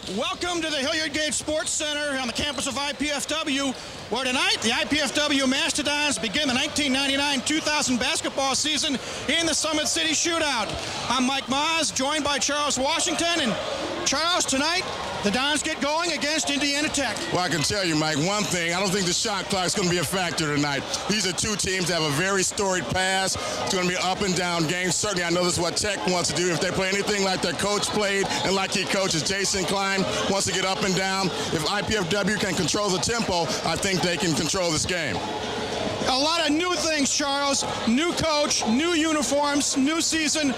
Welcome to the Hilliard Gate Sports Center on the campus of IPFW, where tonight the IPFW Mastodons begin the 1999-2000 basketball season in the Summit City Shootout. I'm Mike Maas, joined by Charles Washington. And Charles, tonight the Dons get going against Indiana Tech. Well, I can tell you, Mike, one thing, I don't think the shot clock is going to be a factor tonight. These are two teams that have a very storied past. It's going to be up and down games. Certainly, I know this is what Tech wants to do. If they play anything like their coach played and like he coaches, Jason Klein wants to get up and down. If IPFW can control the tempo, I think they can control this game. A lot of new things, Charles. New coach, new uniforms, new season.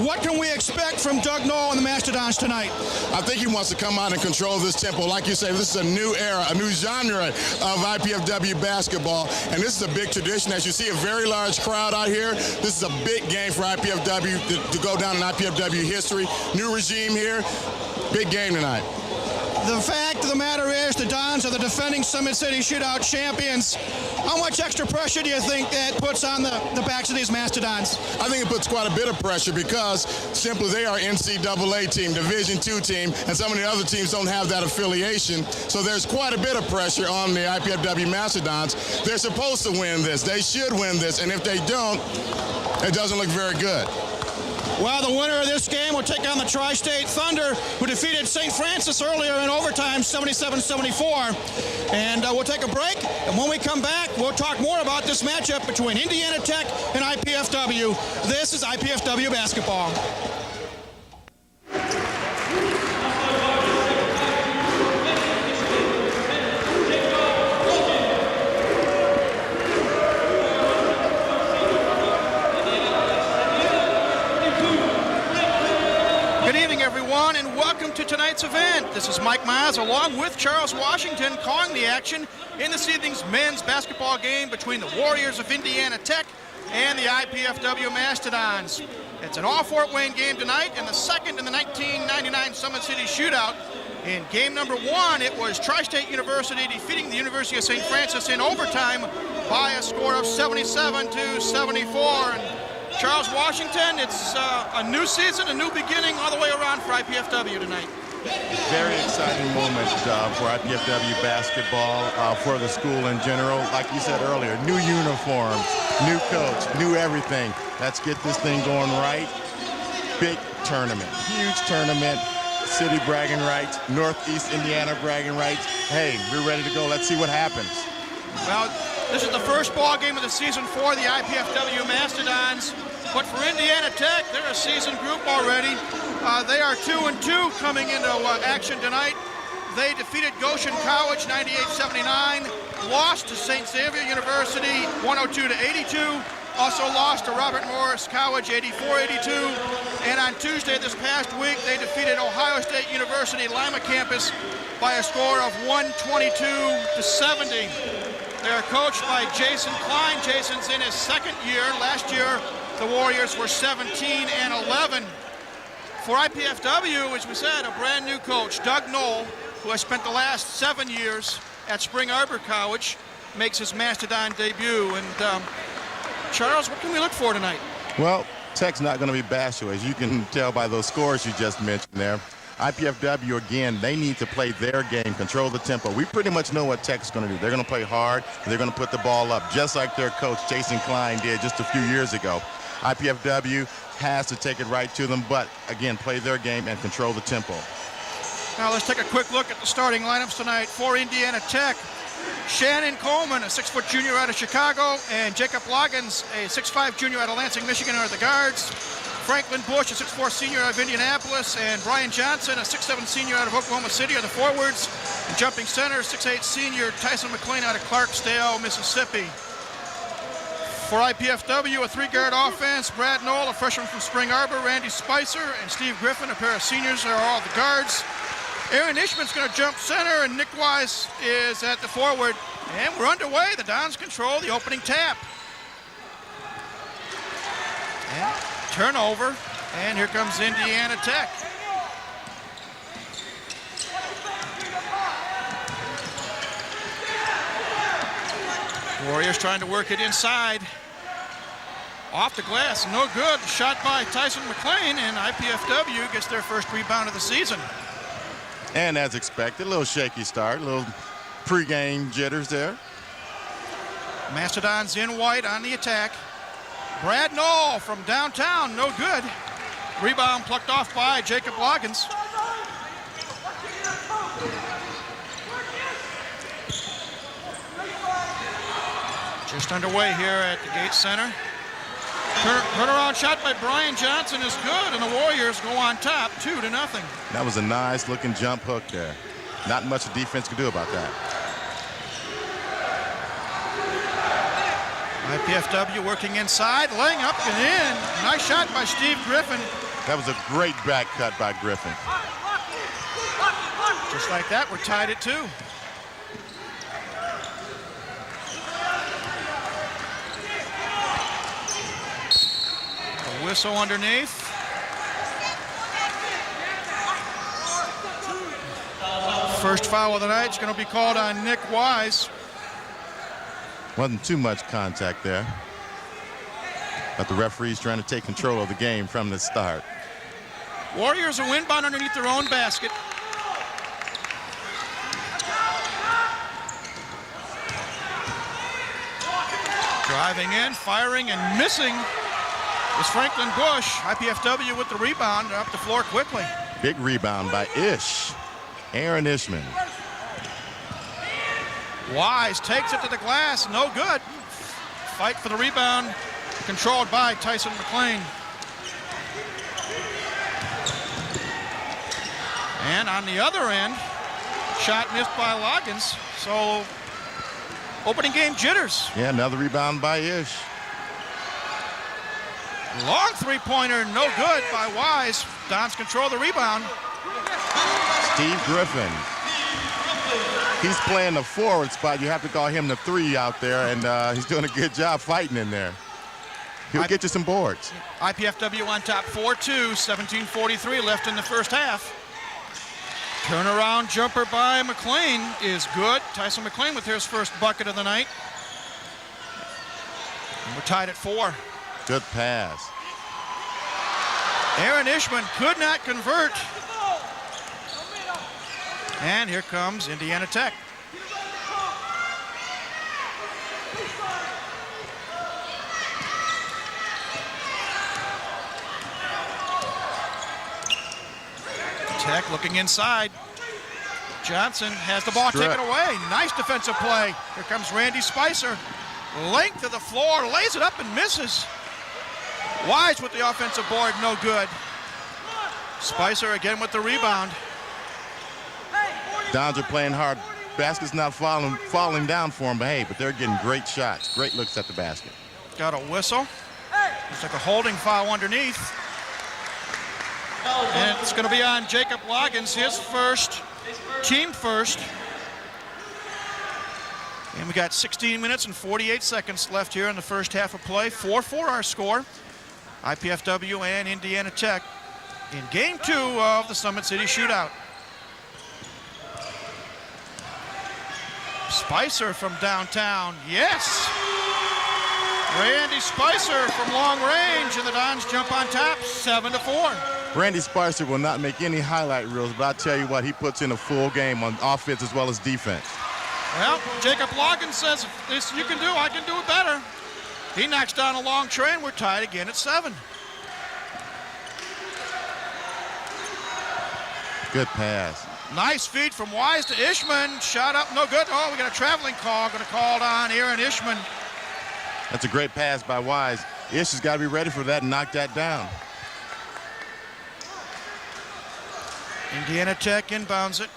What can we expect from Doug Knoll and the Mastodons tonight? I think he wants to come out and control this tempo. Like you say, this is a new era, a new genre of IPFW basketball, and this is a big tradition. As you see, a very large crowd out here. This is a big game for IPFW to go down in IPFW history. New regime here. Big game tonight. The fact of the matter is the Dons are the defending Summit City Shootout champions. How much extra pressure do you think that puts on the backs of these Mastodons? I think it puts quite a bit of pressure because simply they are NCAA team, Division II team, and some of the other teams don't have that affiliation. So there's quite a bit of pressure on the IPFW Mastodons. They're supposed to win this. They should win this, and if they don't, it doesn't look very good. Well, the winner of this game will take on the Tri-State Thunder, who defeated St. Francis earlier in overtime, 77-74. And we'll take a break, and when we come back, we'll talk more about this matchup between Indiana Tech and IPFW. This is IPFW basketball. Everyone, and welcome to tonight's event. This is Mike Maas along with Charles Washington calling the action in this evening's men's basketball game between the Warriors of Indiana Tech and the IPFW Mastodons. It's an all-Fort Wayne game tonight and the second in the 1999 Summit City Shootout. In game number one, it was Tri-State University defeating the University of St. Francis in overtime by a score of 77-74. And Charles Washington, it's a new season, a new beginning all the way around for IPFW tonight. Very exciting moment for IPFW basketball, for the school in general. Like you said earlier, new uniforms, new coach, new everything. Let's get this thing going right. Big tournament, huge tournament. City bragging rights, Northeast Indiana bragging rights. Hey, we're ready to go. Let's see what happens. Well, this is the first ball game of the season for the IPFW Mastodons. But for Indiana Tech, they're a seasoned group already. They are 2-2 coming into action tonight. They defeated Goshen College 98-79, lost to St. Xavier University 102-82, also lost to Robert Morris College 84-82, and on Tuesday this past week they defeated Ohio State University Lima campus by a score of 122-70. They're coached by Jason Klein. Jason's in his second year. Last year, the Warriors were 17-11. For IPFW, as we said, a brand new coach, Doug Knoll, who has spent the last 7 years at Spring Arbor College, makes his Mastodon debut. And Charles, what can we look for tonight? Well, Tech's not going to be bashful, as you can tell by those scores you just mentioned there. IPFW, again, they need to play their game, control the tempo. We pretty much know what Tech's going to do. They're going to play hard. They're going to put the ball up, just like their coach, Jason Klein, did just a few years ago. IPFW has to take it right to them, but, again, play their game and control the tempo. Now let's take a quick look at the starting lineups tonight for Indiana Tech. Shannon Coleman, a 6-foot junior out of Chicago, and Jacob Loggins, a 6'5 junior out of Lansing, Michigan, are the guards. Franklin Bush, a 6'4 senior out of Indianapolis, and Brian Johnson, a 6'7 senior out of Oklahoma City, are the forwards. And jumping center, 6'8 senior Tyson McLean out of Clarksdale, Mississippi. For IPFW, a three-guard offense, Brad Knoll, a freshman from Spring Arbor, Randy Spicer, and Steve Griffin, a pair of seniors, are all the guards. Aaron Ishman's going to jump center, and Nick Wise is at the forward. And we're underway. The Dons control the opening tap. And turnover, and here comes Indiana Tech. Warriors trying to work it inside. Off the glass, no good. Shot by Tyson McLean, and IPFW gets their first rebound of the season. And as expected, a little shaky start, a little pregame jitters there. Mastodons in white on the attack. Brad Knoll from downtown, no good. Rebound plucked off by Jacob Loggins. Just underway here at the Gates Center. Turnaround shot by Brian Johnson is good, and the Warriors go on top 2-0. That was a nice looking jump hook there. Not much the defense could do about that. IPFW working inside, laying up and in. Nice shot by Steve Griffin. That was a great back cut by Griffin. Just like that, we're tied at 2. A whistle underneath. First foul of the night is going to be called on Nick Wise. Wasn't too much contact there. But the referee's trying to take control of the game from the start. Warriors are inbound underneath their own basket. Driving in, firing, and missing is Franklin Bush. IPFW with the rebound. They're up the floor quickly. Big rebound by Ish. Aaron Ishman. Wise takes it to the glass. No good. Fight for the rebound. Controlled by Tyson McLean. And on the other end, shot missed by Loggins. So opening game jitters. Yeah, another rebound by Ish. Long three-pointer, no good by Wise. Dons control the rebound. Steve Griffin. He's playing the forward spot. You have to call him the 3 out there, and he's doing a good job fighting in there. He'll get you some boards. IPFW on top 4-2, 17:43 left in the first half. Turnaround jumper by McLean is good. Tyson McLean with his first bucket of the night. And we're tied at 4. Good pass. Aaron Ishman could not convert. And here comes Indiana Tech. Tech looking inside. Johnson has the ball taken away. Nice defensive play. Here comes Randy Spicer. Length of the floor, lays it up and misses. Wise with the offensive board, no good. Spicer again with the rebound. Dons are playing hard. Basket's not falling down for them, but they're getting great shots, great looks at the basket. Got a whistle. Looks like a holding foul underneath. And it's going to be on Jacob Loggins, his first, team first. And we got 16 minutes and 48 seconds left here in the first half of play. 4-4 our score. IPFW and Indiana Tech in game 2 of the Summit City Shootout. Spicer from downtown, yes! Randy Spicer from long range, and the Dons jump on top, 7-4. Randy Spicer will not make any highlight reels, but I tell you what, he puts in a full game on offense as well as defense. Well, Jacob Loggins says, if this you can do, I can do it better. He knocks down a long train. We're tied again at 7. Good pass. Nice feed from Wise to Ishman. Shot up, no good. Oh, we got a traveling call. Going to call it on Aaron Ishman. That's a great pass by Wise. Ish has got to be ready for that and knock that down. Indiana Tech inbounds it.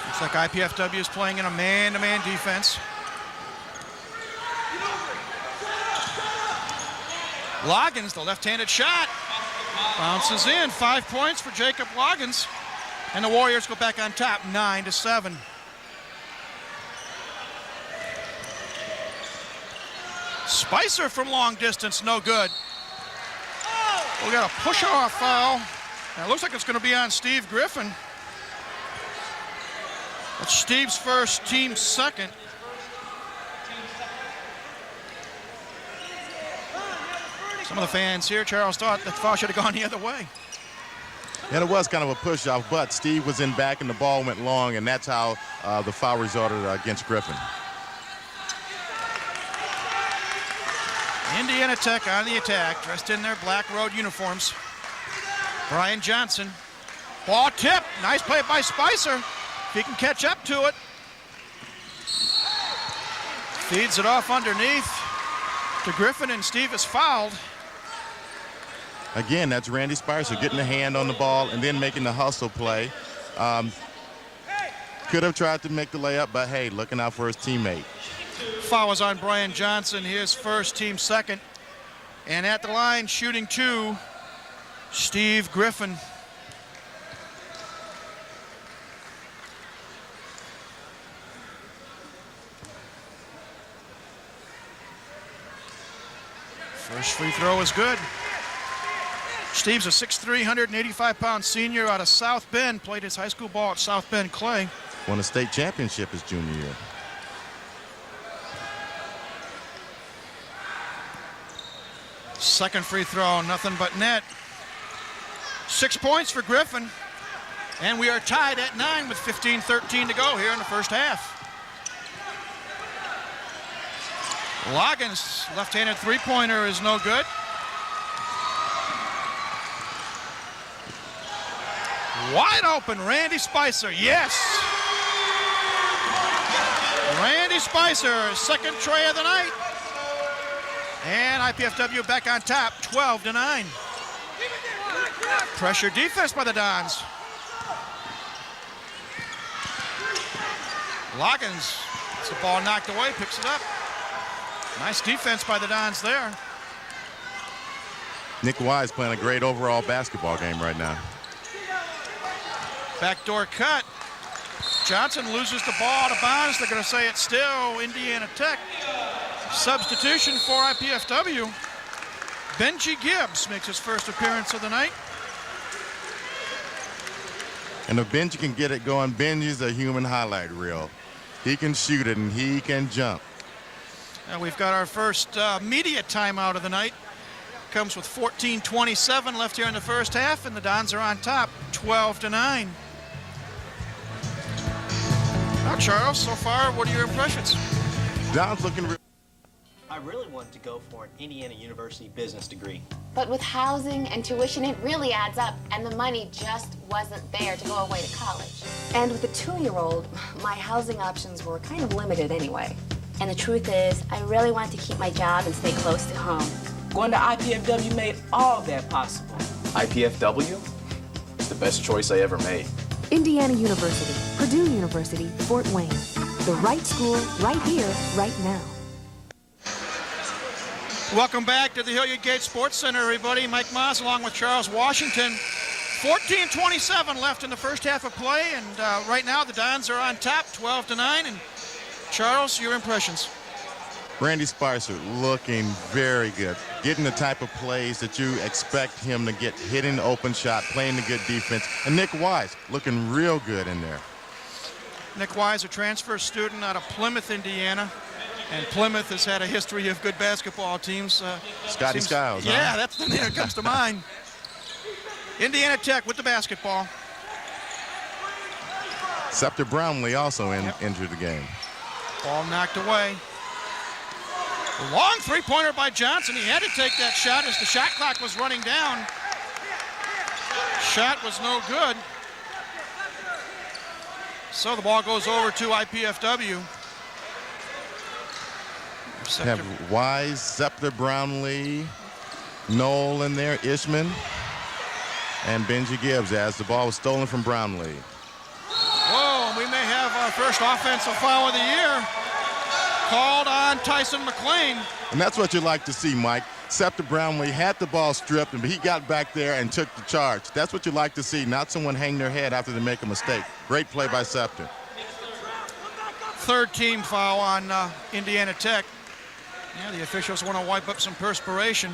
Looks like IPFW is playing in a man-to-man defense. Loggins, the left-handed shot. Bounces in. 5 points for Jacob Loggins. And the Warriors go back on top, 9-7. Spicer from long distance, no good. We got a push-off foul. Now it looks like it's going to be on Steve Griffin. That's Steve's first, team's second. Some of the fans here, Charles, thought the foul should have gone the other way. And it was kind of a push-off, but Steve was in back and the ball went long, and that's how the foul resulted against Griffin. Indiana Tech on the attack, dressed in their black road uniforms. Brian Johnson. Ball tip. Nice play by Spicer. If he can catch up to it. Feeds it off underneath to Griffin, and Steve is fouled. Again, that's Randy Spicer getting a hand on the ball and then making the hustle play. Could have tried to make the layup, but hey, looking out for his teammate. Foul is on Brian Johnson, his first, team second. And at the line, shooting 2, Steve Griffin. First free throw is good. Steve's a 6'3", 185-pound senior out of South Bend. Played his high school ball at South Bend Clay. Won a state championship his junior year. Second free throw, nothing but net. 6 points for Griffin. And we are tied at 9 with 15-13 to go here in the first half. Loggins, left-handed three-pointer is no good. Wide open, Randy Spicer, yes! Randy Spicer, second tray of the night. And IPFW back on top, 12-9. Pressure defense by the Dons. Loggins gets the ball knocked away, picks it up. Nice defense by the Dons there. Nick Wise playing a great overall basketball game right now. Backdoor cut. Johnson loses the ball to bounds. They're going to say it's still Indiana Tech. Substitution for IPFW. Benji Gibbs makes his first appearance of the night. And if Benji can get it going, Benji's a human highlight reel. He can shoot it and he can jump. And we've got our first media timeout of the night. Comes with 14:27 left here in the first half, and the Dons are on top, 12-9. Now, Charles, so far, what are your impressions? Dons looking real. I really wanted to go for an Indiana University business degree. But with housing and tuition, it really adds up, and the money just wasn't there to go away to college. And with a 2-year-old, my housing options were kind of limited anyway. And the truth is, I really wanted to keep my job and stay close to home. Going to IPFW made all that possible. IPFW? It's the best choice I ever made. Indiana University, Purdue University, Fort Wayne. The right school, right here, right now. Welcome back to the Hilliard Gate Sports Center, everybody. Mike Moss along with Charles Washington. 14:27 left in the first half of play, and right now the Dons are on top, 12-9. And Charles, your impressions? Randy Spicer looking very good. Getting the type of plays that you expect him to get, hitting the open shot, playing the good defense. And Nick Wise looking real good in there. Nick Wise, a transfer student out of Plymouth, Indiana. And Plymouth has had a history of good basketball teams. Scotty Skiles, yeah, huh? that's the name that comes to mind. Indiana Tech with the basketball. Scepter Brownlee also entered the game. Ball knocked away. Long three-pointer by Johnson. He had to take that shot as the shot clock was running down. Shot was no good. So the ball goes over to IPFW. Have Wise, Scepter Brownlee, Knoll in there, Ishman, and Benji Gibbs as the ball was stolen from Brownlee. Whoa, we may have our first offensive foul of the year called on Tyson McLean. And that's what you like to see, Mike. Scepter Brownlee had the ball stripped, but he got back there and took the charge. That's what you like to see, not someone hang their head after they make a mistake. Great play by Scepter. Third team foul on Indiana Tech. Yeah, the officials want to wipe up some perspiration.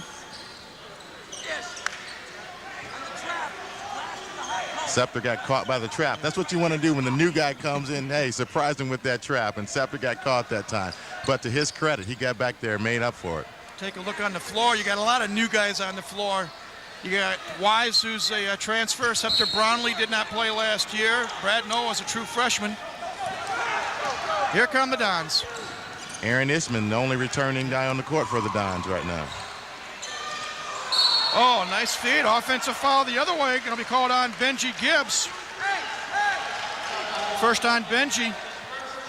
Scepter got caught by the trap. That's what you want to do when the new guy comes in. Hey, surprise him with that trap, and Scepter got caught that time. But to his credit, he got back there and made up for it. Take a look on the floor. You got a lot of new guys on the floor. You got Wise, who's a transfer. Scepter Brownlee did not play last year. Brad Noel is a true freshman. Here come the Dons. Aaron Ishman, the only returning guy on the court for the Dons right now. Oh, nice feed. Offensive foul the other way. Going to be called on Benji Gibbs. First on Benji.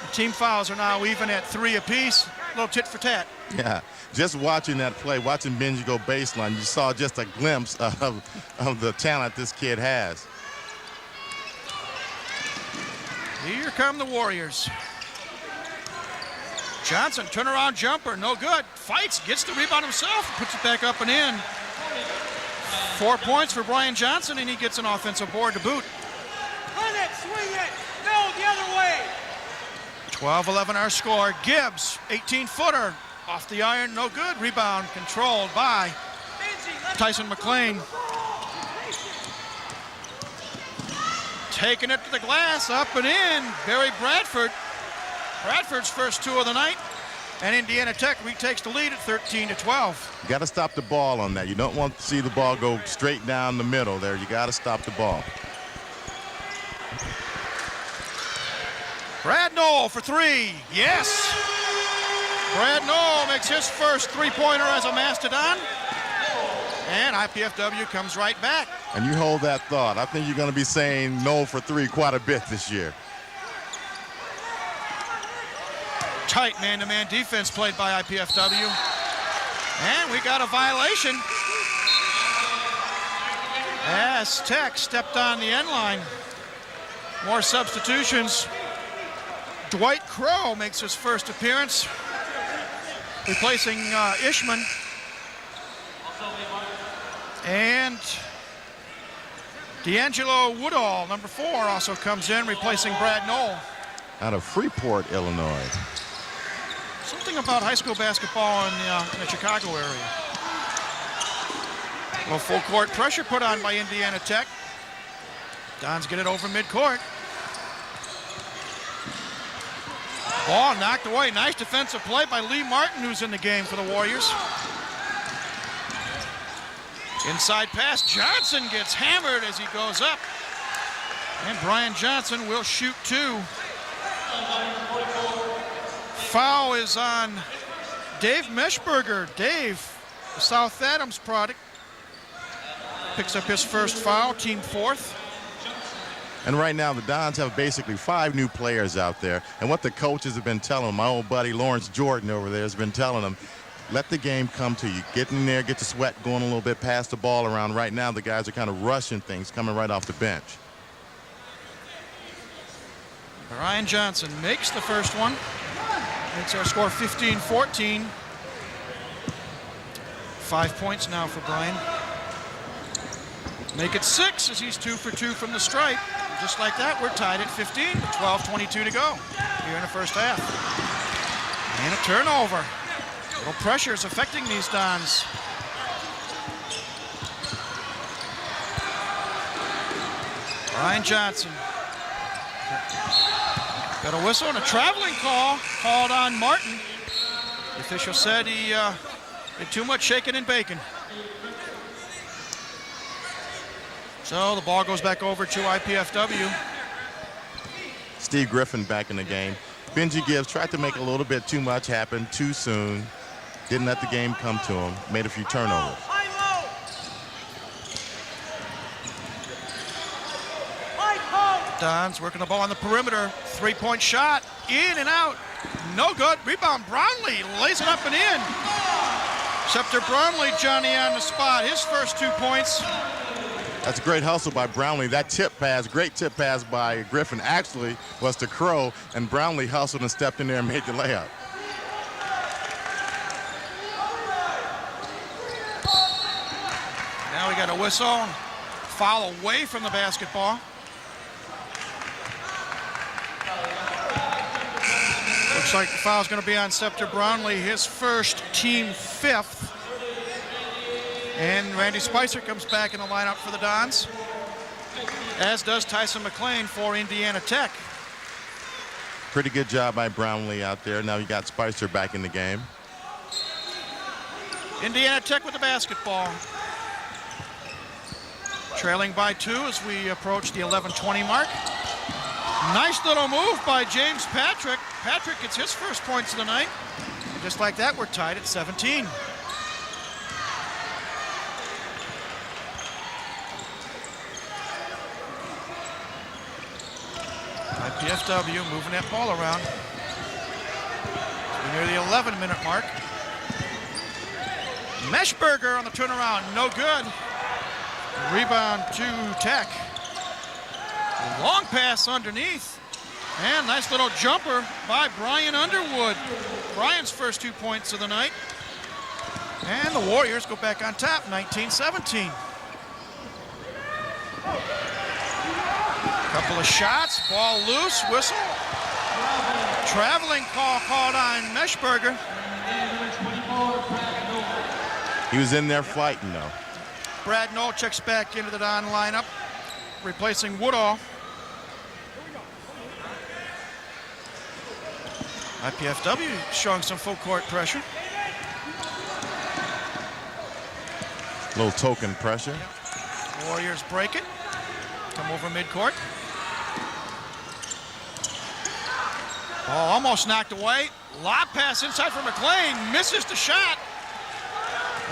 The team fouls are now even at 3 apiece. A little tit for tat. Yeah, just watching that play, watching Benji go baseline, you saw just a glimpse of the talent this kid has. Here come the Warriors. Johnson, turnaround jumper, no good. Fights, gets the rebound himself, puts it back up and in. 4 points for Brian Johnson, and he gets an offensive board to boot. Run it, swing it, no, the other way. 12-11 our score. Gibbs, 18-footer, off the iron, no good. Rebound controlled by Tyson McLean. Taking it to the glass, up and in. Barry Bradford. Bradford's first 2 of the night. And Indiana Tech retakes the lead at 13-12. You got to stop the ball on that. You don't want to see the ball go straight down the middle there. You got to stop the ball. Brad Noel for 3. Yes. Brad Noel makes his first 3-pointer as a Mastodon. And IPFW comes right back. And you hold that thought. I think you're going to be saying Noel for 3 quite a bit this year. Tight man-to-man defense played by IPFW. And we got a violation as Tech stepped on the end line. More substitutions. Dwight Crow makes his first appearance, replacing Ishman. And D'Angelo Woodall, number 4, also comes in, replacing Brad Noel. Out of Freeport, Illinois. Something about high school basketball in the Chicago area. Well, full court pressure put on by Indiana Tech. Dons get it over midcourt. Ball knocked away. Nice defensive play by Lee Martin, who's in the game for the Warriors. Inside pass. Johnson gets hammered as he goes up. And Brian Johnson will shoot 2. Foul is on Dave Meshberger. Dave, the South Adams product, picks up his first foul, team 4th. And right now the Dons have basically 5 new players out there. And what the coaches have been telling them, my old buddy Lawrence Jordan over there has been telling them, let the game come to you. Get in there, get the sweat going a little bit, pass the ball around. Right now the guys are kind of rushing things, coming right off the bench. Brian Johnson makes the first one. Makes our score 15-14. 5 points now for Brian. Make it 6 as he's 2 for 2 from the stripe. Just like that, we're tied at 15 with 12:22 to go here in the first half. And a turnover. Little pressure is affecting these Dons. Brian Johnson. Got a whistle and a traveling call called on Martin. The official said he did too much shaking and baking. So the ball goes back over to IPFW. Steve Griffin back in the game. Benji Gibbs tried to make a little bit too much happen too soon. Didn't let the game come to him. Made a few turnovers. Dons working the ball on the perimeter. 3-point shot. In and out. No good. Rebound. Brownlee lays it up and in. Scepter Brownlee, Johnny on the spot. His first 2 points. That's a great hustle by Brownlee. That tip pass, great tip pass by Griffin actually was to Crow, and Brownlee hustled and stepped in there and made the layup. Now we got a whistle. Foul away from the basketball. Looks like the foul's going to be on Scepter Brownlee, his first, team 5th. And Randy Spicer comes back in the lineup for the Dons, as does Tyson McLean for Indiana Tech. Pretty good job by Brownlee out there. Now you got Spicer back in the game. Indiana Tech with the basketball. Trailing by 2 as we approach the 11:20 mark. Nice little move by James Patrick. Patrick gets his first points of the night. Just like that, we're tied at 17. IPFW moving that ball around. We're near the 11-minute mark. Meshberger on the turnaround, no good. Rebound to Tech. Long pass underneath. And nice little jumper by Brian Underwood. Brian's first 2 points of the night. And the Warriors go back on top, 19-17. Couple of shots, ball loose, whistle. Traveling call called on Meshberger. He was in there fighting, though. Brad Knoll checks back into the Don lineup, replacing Woodall. IPFW showing some full court pressure. Little token pressure. Warriors break it. Come over midcourt. Ball almost knocked away. Lob pass inside for McLean. Misses the shot.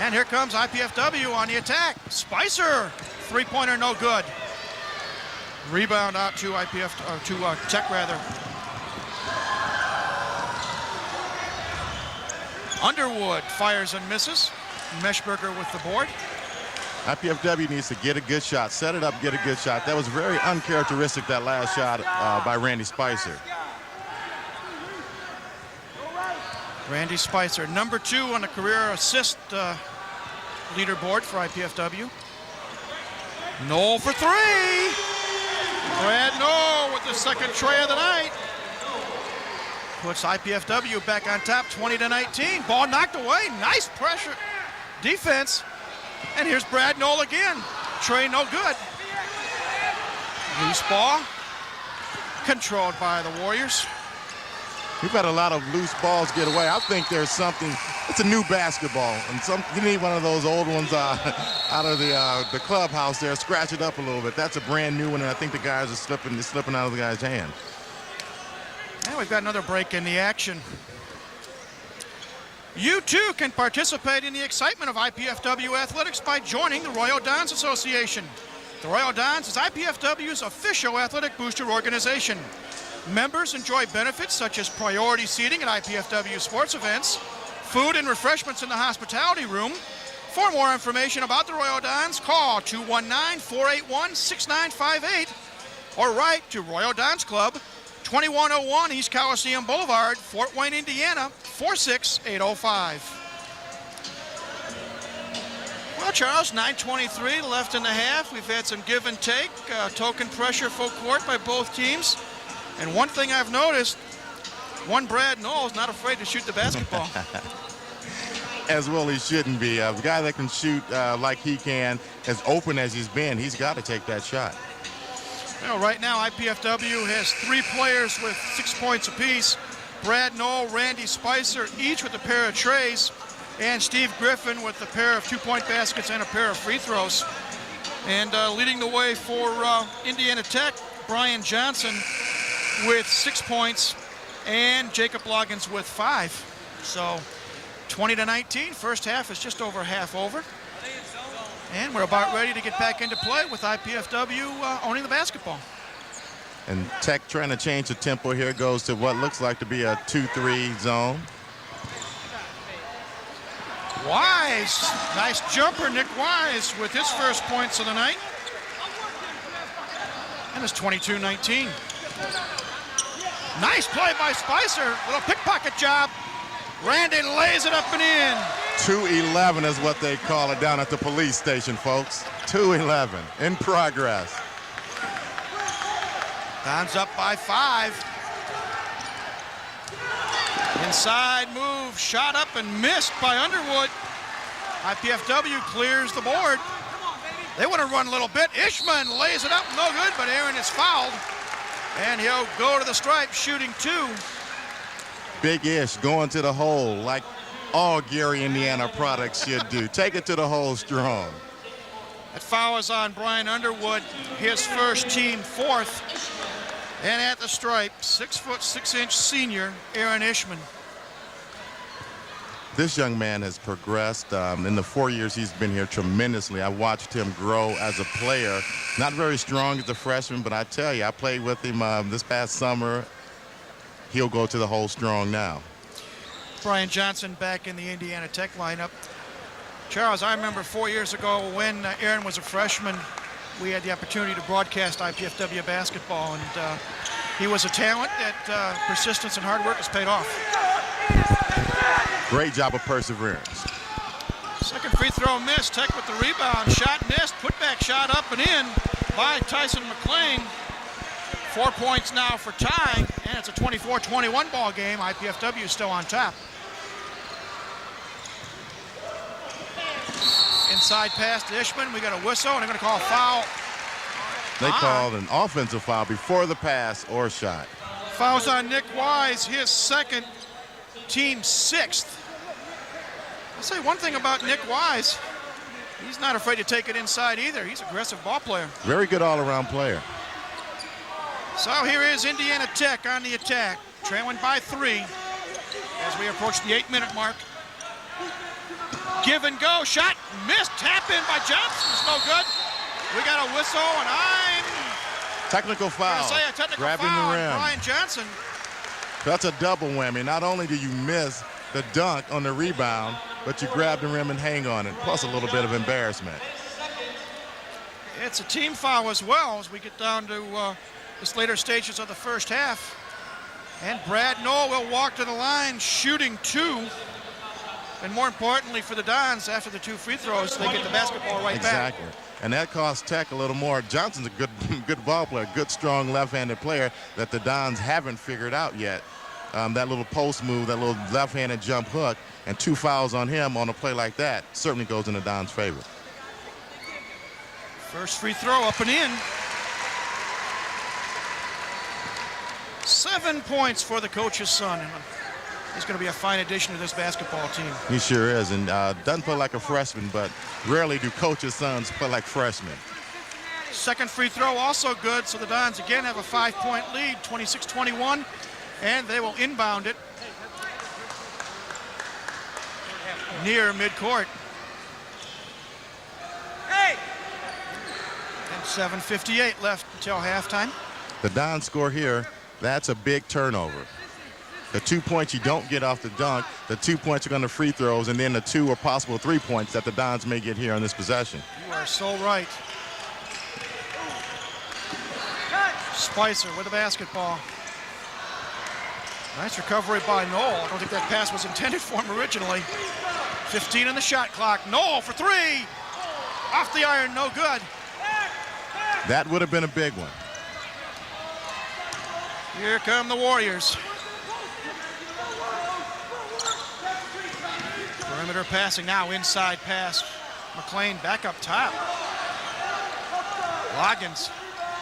And here comes IPFW on the attack. Spicer, three-pointer, no good. Rebound out to Tech rather. Underwood fires and misses. Meshberger with the board. IPFW needs to get a good shot, set it up, get a good shot. That was very uncharacteristic, that last shot by Randy Spicer. Randy Spicer, number 2 on the career assist leaderboard for IPFW. Knoll for 3. Brad Knoll with the second tray of the night. Puts IPFW back on top, 20-19. Ball knocked away. Nice pressure defense. And here's Brad Knoll again. Trey no good. Loose ball. Controlled by the Warriors. We've had a lot of loose balls get away. I think there's something. It's a new basketball, and you need one of those old ones out of the clubhouse there. Scratch it up a little bit. That's a brand new one, and I think the guys are slipping out of the guy's hand. And we've got another break in the action. You too can participate in the excitement of IPFW athletics by joining the Royal Dons Association. The Royal Dons is IPFW's official athletic booster organization. Members enjoy benefits such as priority seating at IPFW sports events, food and refreshments in the hospitality room. For more information about the Royal Dons, call 219-481-6958 or write to Royal Dons Club, 2101 East Coliseum Boulevard, Fort Wayne, Indiana, 46805. Well, Charles, 9:23 left in the half. We've had some give and take, token pressure full court by both teams. And one thing I've noticed, one Brad Knoll is not afraid to shoot the basketball. As well he shouldn't be. The guy that can shoot like he can, as open as he's been, he's got to take that shot. Well, right now IPFW has 3 players with 6 points apiece. Brad Knoll, Randy Spicer, each with a pair of trays, and Steve Griffin with a pair of 2-point baskets and a pair of free throws. And leading the way for Indiana Tech, Brian Johnson with 6 points and Jacob Loggins with 5. So 20-19, first half is just over half over. And we're about ready to get back into play with IPFW owning the basketball. And Tech trying to change the tempo here, goes to what looks like to be a 2-3 zone. Wise, nice jumper, Nick Wise with his first points of the night. And it's 22-19. Nice play by Spicer, little pickpocket job. Randy lays it up and in. 2-11 is what they call it down at the police station, folks. 2-11 in progress. Dons up by 5. Inside move, shot up and missed by Underwood. IPFW clears the board. They want to run a little bit. Ishman lays it up, no good, but Aaron is fouled. And he'll go to the stripe, shooting 2. Big Ish going to the hole like all Gary, Indiana products should do. Take it to the hole strong. That foul is on Brian Underwood, his first, team fourth. And at the stripe, 6'6" senior Aaron Ishman. This young man has progressed in the 4 years he's been here tremendously. I watched him grow as a player. Not very strong as a freshman, but I tell you, I played with him this past summer. He'll go to the hole strong now. Brian Johnson back in the Indiana Tech lineup. Charles, I remember 4 years ago when Aaron was a freshman, we had the opportunity to broadcast IPFW basketball, and he was a talent that persistence and hard work has paid off. Great job of perseverance. Second free throw missed. Tech with the rebound. Shot missed. Putback shot up and in by Tyson McClain. 4 points now for Ty, and it's a 24-21 ball game. IPFW still on top. Inside pass to Ishman. We got a whistle, and they're going to call a foul. They called an offensive foul before the pass or shot. Fouls on Nick Wise, his second, team sixth. I'll say one thing about Nick Wise. He's not afraid to take it inside either. He's an aggressive ball player. Very good all-around player. So here is Indiana Tech on the attack, trailing by 3 as we approach the 8-minute mark. Give and go, shot missed, tap in by Johnson, it's no good. We got a whistle, and I'm Technical foul. gonna say a technical Grabbing foul the rim. on Brian Johnson. That's a double whammy. Not only do you miss the dunk on the rebound, but you grab the rim and hang on it, plus a little bit of embarrassment. It's a team foul as well as we get down to this later stages of the first half. And Brad Knoll will walk to the line shooting 2. And more importantly for the Dons, after the 2 free throws, they get the basketball right back. Exactly. And that costs Tech a little more. Johnson's a good ball player, good, strong left-handed player that the Dons haven't figured out yet. That little post move, that little left-handed jump hook, and 2 fouls on him on a play like that certainly goes in the Dons' favor. First free throw up and in. 7 points for the coach's son. He's going to be a fine addition to this basketball team. He sure is, and doesn't play like a freshman, but rarely do coaches' sons play like freshmen. Second free throw also good, so the Dons again have a 5-point lead, 26-21, and they will inbound it near midcourt. Hey! And 7:58 left until halftime. The Dons score here. That's a big turnover. The 2 points you don't get off the dunk, the 2 points are going to free throws, and then the 2 or possible 3 points that the Dons may get here on this possession. You are so right. Spicer with the basketball. Nice recovery by Knoll. I don't think that pass was intended for him originally. 15 on the shot clock. Knoll for 3. Off the iron, no good. That would have been a big one. Here come the Warriors. Perimeter passing now, inside pass. McClain back up top. Loggins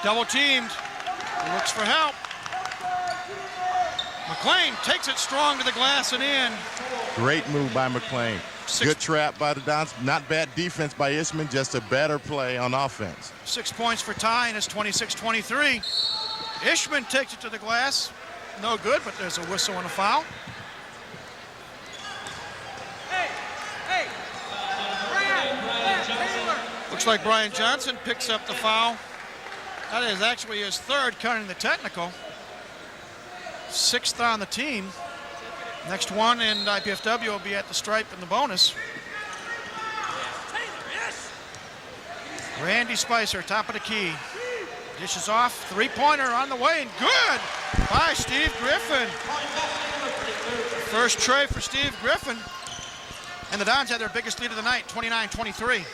double teamed. Looks for help. McClain takes it strong to the glass and in. Great move by McClain. Good trap by the Dons. Not bad defense by Ishman, just a better play on offense. 6 points for Ty, and it's 26-23. Ishman takes it to the glass. No good, but there's a whistle and a foul. Looks like Brian Johnson picks up the foul. That is actually his 3rd, counting the technical. 6th on the team. Next one, and IPFW will be at the stripe in the bonus. Randy Spicer, top of the key. Dishes off, 3-pointer on the way, and good by Steve Griffin. First tray for Steve Griffin. And the Dons had their biggest lead of the night, 29-23.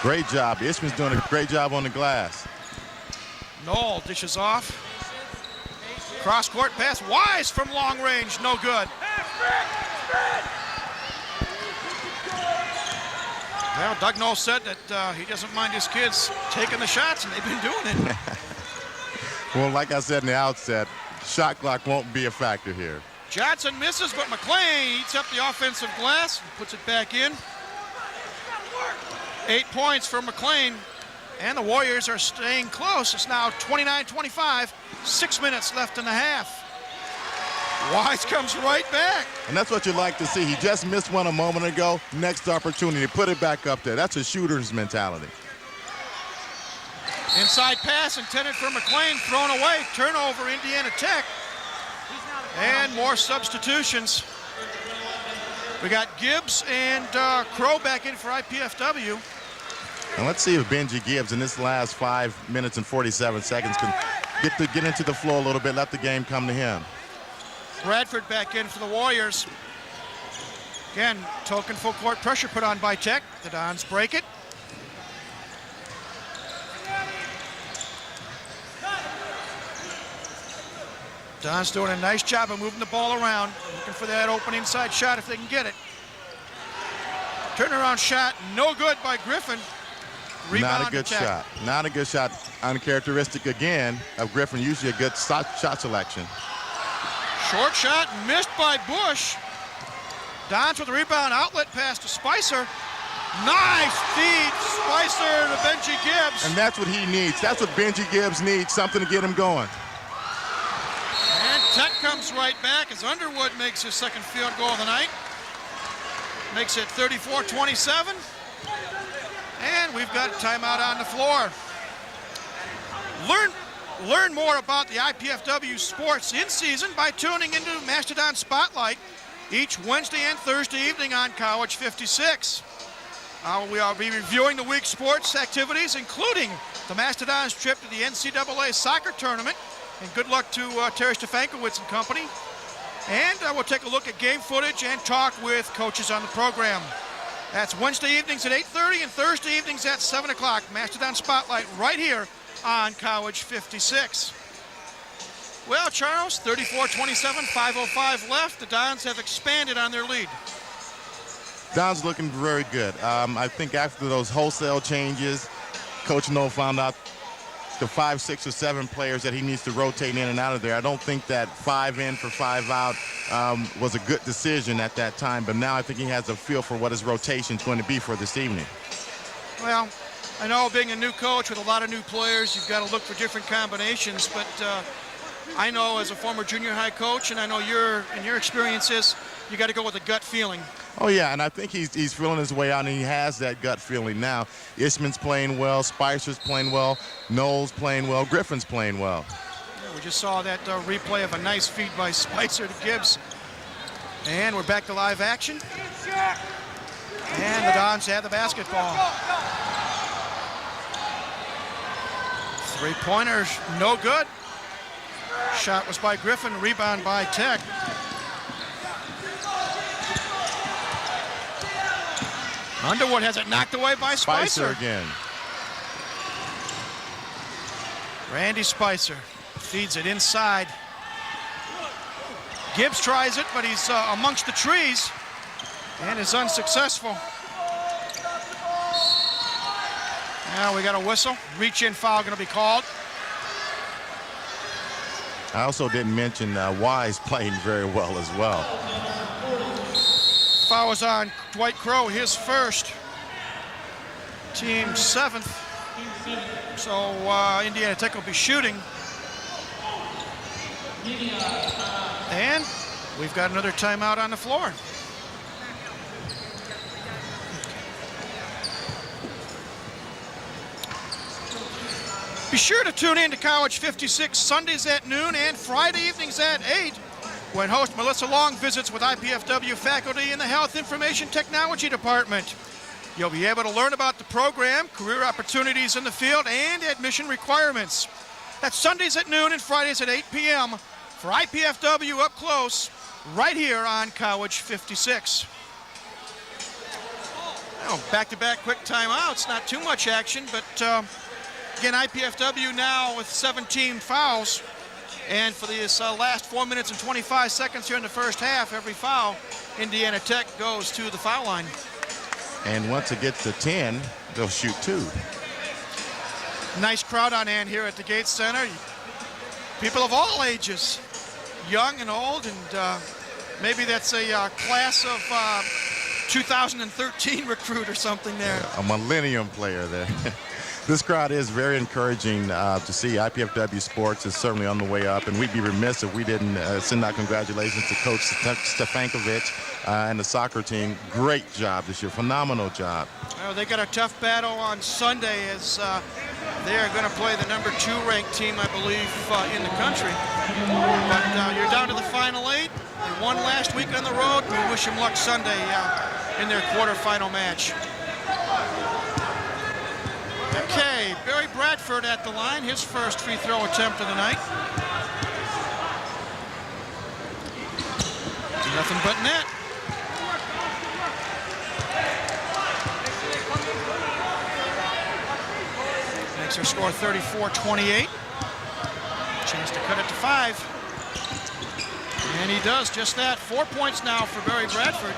Great job. Ishman's doing a great job on the glass. Knoll dishes off. Cross-court pass, Wise from long range, no good. Well, Doug Knoll said that he doesn't mind his kids taking the shots, and they've been doing it. Well, like I said in the outset, shot clock won't be a factor here. Johnson misses, but McLean eats up the offensive glass and puts it back in. 8 points for McLean, and the Warriors are staying close. It's now 29-25, 6 minutes left in the half. Wise comes right back. And that's what you like to see. He just missed one a moment ago. Next opportunity, put it back up there. That's a shooter's mentality. Inside pass intended for McLean, thrown away. Turnover, Indiana Tech. And more substitutions. We got Gibbs and Crow back in for IPFW. And let's see if Benji Gibbs in this last 5 minutes and 47 seconds can get into the flow a little bit, let the game come to him. Bradford back in for the Warriors. Again, token full court pressure put on by Tech. The Dons break it. Don's doing a nice job of moving the ball around, looking for that open inside shot if they can get it. Turnaround shot, no good by Griffin. Rebound Not a good Tech. shot. Not a good shot. Uncharacteristic again of Griffin. Usually a good shot selection. Short shot missed by Bush. Dons with the rebound, outlet pass to Spicer. Nice feed, Spicer to Benji Gibbs. And that's what he needs. That's what Benji Gibbs needs, something to get him going. And Tech comes right back as Underwood makes his second field goal of the night. Makes it 34-27. And we've got a timeout on the floor. Learn more about the IPFW sports in season by tuning into Mastodon Spotlight each Wednesday and Thursday evening on College 56. We will be reviewing the week's sports activities, including the Mastodons trip to the NCAA soccer tournament. And good luck to Terry Stefankowitz and company. And we'll take a look at game footage and talk with coaches on the program. That's Wednesday evenings at 8:30 and Thursday evenings at 7 o'clock. Mastodon Spotlight right here on College 56. Well, Charles, 34-27, 5:05 left. The Dons have expanded on their lead. Don's looking very good. I think after those wholesale changes, Coach Noel found out the 5, 6, or 7 players that he needs to rotate in and out of there. I don't think that 5 in for 5 out was a good decision at that time, but now I think he has a feel for what his rotation is going to be for this evening. Well, I know being a new coach with a lot of new players, you've got to look for different combinations, but I know as a former junior high coach, and I know in your experiences, you got to go with a gut feeling. Oh, yeah, and I think he's feeling his way out, and he has that gut feeling now. Ishman's playing well, Spicer's playing well, Knowles playing well, Griffin's playing well. Yeah, we just saw that replay of a nice feed by Spicer to Gibbs. And we're back to live action. And the Dons have the basketball. Three-pointers, no good. Shot was by Griffin, rebound by Tech. Underwood has it knocked away by Spicer. again. Randy Spicer feeds it inside. Gibbs tries it, but he's amongst the trees and is unsuccessful. Now we got a whistle. Reach-in foul going to be called. I also didn't mention Wise playing very well as well. Foul is on Dwight Crow, his first. Team 7th. So Indiana Tech will be shooting. And we've got another timeout on the floor. Be sure to tune in to College 56 Sundays at noon and Friday evenings at 8 when host Melissa Long visits with IPFW faculty in the Health Information Technology Department. You'll be able to learn about the program, career opportunities in the field, and admission requirements. That's Sundays at noon and Fridays at 8 p.m. for IPFW Up Close, right here on College 56. Well, back-to-back quick timeouts, not too much action, but again, IPFW now with 17 fouls. And for these last 4 minutes and 25 seconds here in the first half, every foul, Indiana Tech goes to the foul line. And once it gets to 10, they'll shoot 2. Nice crowd on hand here at the Gates Center. People of all ages, young and old, and Maybe that's a class of 2013 recruit or something there. A millennium player there. This crowd is very encouraging to see. IPFW sports is certainly on the way up, and we'd be remiss if we didn't send out congratulations to Coach Stefankovic and the soccer team. Great job this year, phenomenal job. Well, they got a tough battle on Sunday as they are going to play the number 2 ranked team, I believe, in the country. But you're down to the final 8. They won last week on the road. We wish them luck Sunday in their quarterfinal match. Okay, Barry Bradford at the line, his first free throw attempt of the night. Nothing but net. Makes her score 34-28. Chance to cut it to 5. And he does just that. 4 points now for Barry Bradford.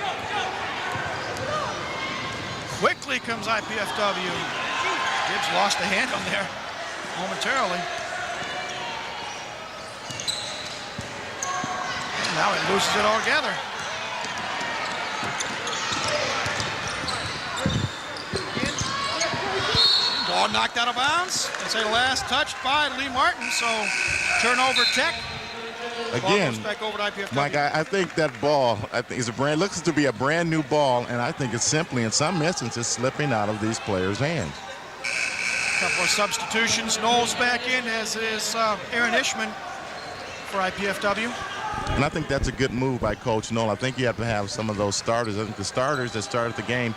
Quickly comes IPFW. Gibbs lost the handle there momentarily. And now it loses it altogether. Ball knocked out of bounds. It's a last touched by Lee Martin, so turnover Tech. Again, goes back over to IPFW. Mike, I think that ball looks to be a brand new ball, and I think it's simply, in some instances, slipping out of these players' hands. Couple of substitutions. Knowles back in, as is Aaron Ishman for IPFW. And I think that's a good move by Coach Knoll. I think you have to have some of those starters. I think the starters that started the game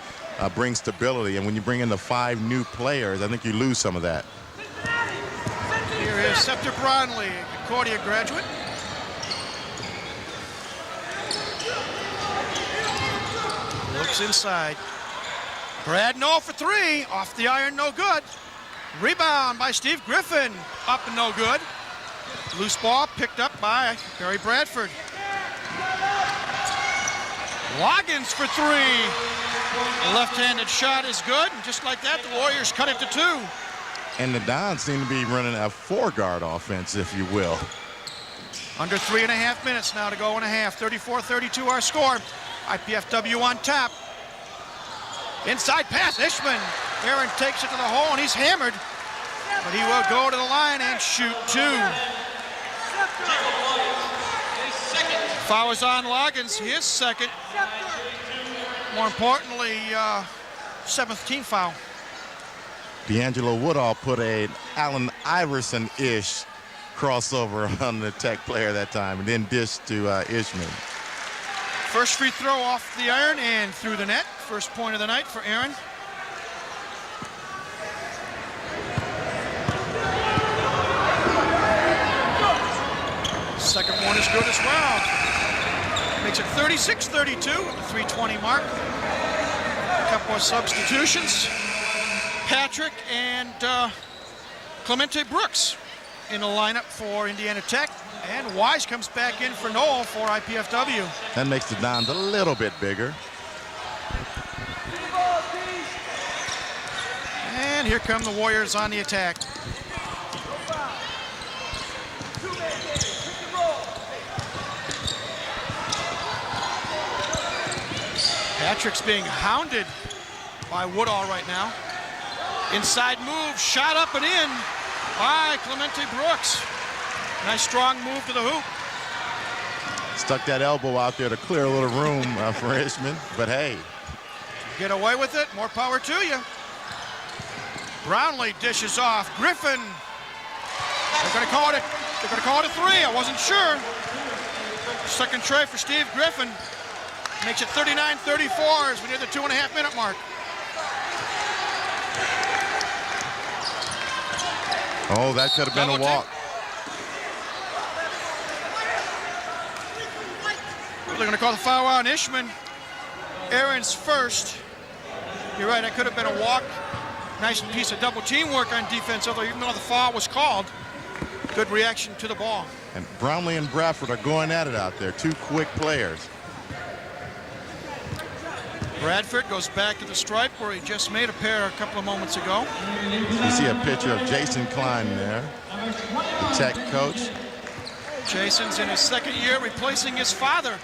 bring stability, and when you bring in the 5 new players, I think you lose some of that. Here is Scepter Brownlee, a Concordia graduate. Looks inside. Brad Knoll for 3, off the iron, no good. Rebound by Steve Griffin, up and no good. Loose ball picked up by Barry Bradford. Loggins for 3. The left-handed shot is good, and just like that, the Warriors cut it to 2. And the Dons seem to be running a 4-guard offense, if you will. Under 3.5 minutes now to go in a half. 34-32 our score. IPFW on top. Inside pass, Ishman. Aaron takes it to the hole, and he's hammered. But he will go to the line and shoot 2. Foul is on Loggins, his second. More importantly, 7th team foul. D'Angelo Woodall put a Allen Iverson-ish crossover on the Tech player that time, and then dished to Ishman. First free throw off the iron and through the net. First point of the night for Aaron. Second one is good as well. Makes it 36-32 at the 3:20 mark. A couple of substitutions. Patrick and Clemente Brooks in the lineup for Indiana Tech. And Wise comes back in for Knoll for IPFW. That makes the Dons a little bit bigger. And here come the Warriors on the attack. Patrick's being hounded by Woodall right now. Inside move, shot up and in by Clemente Brooks. Nice strong move to the hoop. Stuck that elbow out there to clear a little room for Ishman, but hey. Get away with it, more power to you. Brownlee dishes off. Griffin. They're going to call it a 3. I wasn't sure. Second try for Steve Griffin. Makes it 39-34 as we near the 2.5 minute mark. Oh, that could have been a walk. They're going to call the foul on Ishman. Aaron's first. You're right, that could have been a walk. Nice piece of double teamwork on defense, although even though the foul was called, good reaction to the ball. And Brownlee and Bradford are going at it out there. 2 quick players. Bradford goes back to the stripe where he just made a pair a couple of moments ago. You see a picture of Jason Klein there, the Tech coach. Jason's in his second year replacing his father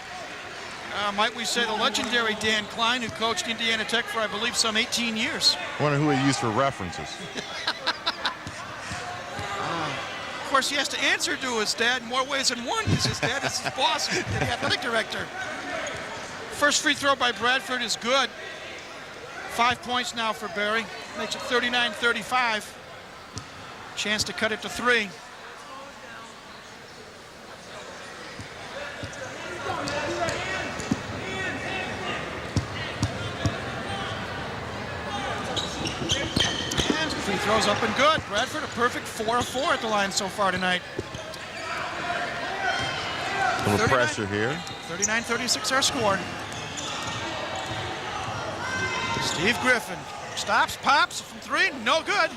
Might we say the legendary Dan Klein, who coached Indiana Tech for, I believe, some 18 years. I wonder who he used for references. Of course, he has to answer to his dad in more ways than one, because his dad is his boss, the athletic director. First free throw by Bradford is good. 5 points now for Barry. Makes it 39-35. Chance to cut it to 3. And free throws up and good. Bradford a perfect 4 of 4 at the line so far tonight. A little pressure here. 39-36 our score. Steve Griffin stops, pops from 3, no good.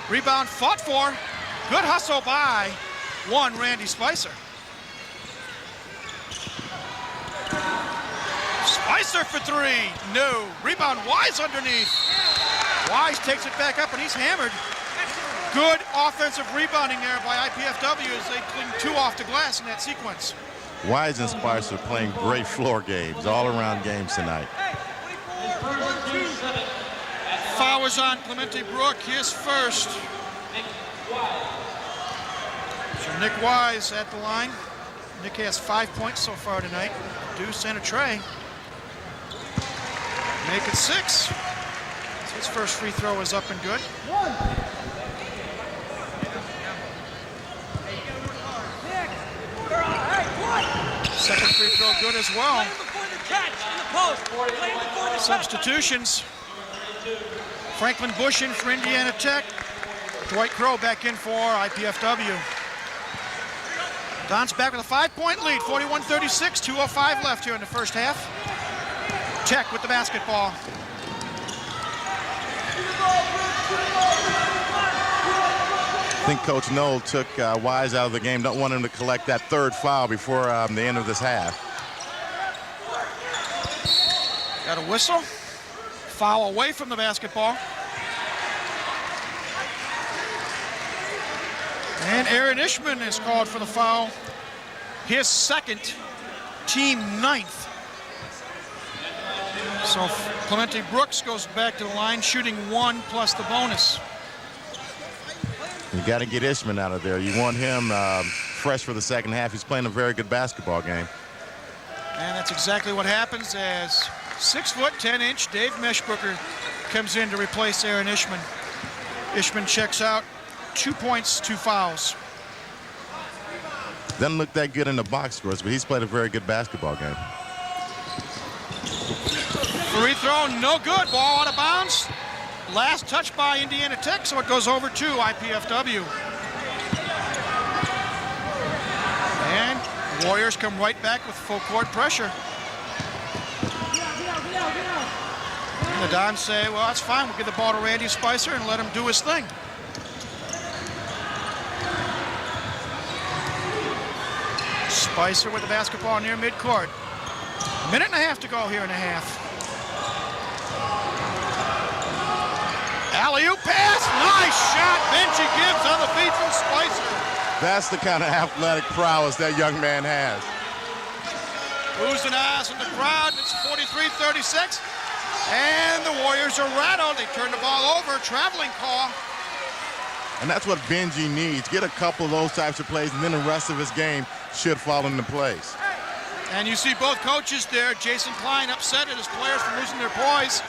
Rebound fought for. Good hustle by Randy Spicer. Spicer for 3, no. Rebound Wise underneath. Wise takes it back up and he's hammered. Good offensive rebounding there by IPFW as they clean 2 off the glass in that sequence. Wise and Spicer playing great floor games, all-around games tonight. Foul is on Clemente Brook, his first. So Nick Wise at the line. Nick has 5 points so far tonight. Deuce and a tray. Make it 6. So his first free throw is up and good. Second free throw good as well. Substitutions. Franklin Bush in for Indiana Tech. Dwight Crow back in for IPFW. Don's back with a 5-point lead, 41-36, 2:05 left here in the first half. Tech with the basketball. I think Coach Knoll took Wise out of the game. Don't want him to collect that 3rd foul before the end of this half. Got a whistle. Foul away from the basketball. And Aaron Ishman is called for the foul. His 2nd, team 9th. So Clemente Brooks goes back to the line, shooting 1 plus the bonus. You got to get Ishman out of there. You want him fresh for the second half. He's playing a very good basketball game. And that's exactly what happens as 6 foot 10 inch Dave Meshbrooker comes in to replace Aaron Ishman. Ishman checks out, 2 points, 2 fouls. Doesn't look that good in the box scores, but he's played a very good basketball game. Free throw, no good. Ball out of bounds. Last touch by Indiana Tech, so it goes over to IPFW. And Warriors come right back with full court pressure. And the Dons say, well, that's fine. We'll give the ball to Randy Spicer and let him do his thing. Spicer with the basketball near midcourt. 1.5 minutes to go here in the half. Alley-oop pass, nice shot. Benji Gibbs on the feet from Spicer. That's the kind of athletic prowess that young man has. Who's an ass in the crowd? It's 43-36. And the Warriors are rattled. They turn the ball over, traveling call. And that's what Benji needs. Get a couple of those types of plays, and then the rest of his game should fall into place. And you see both coaches there. Jason Klein upset at his players for losing their poise.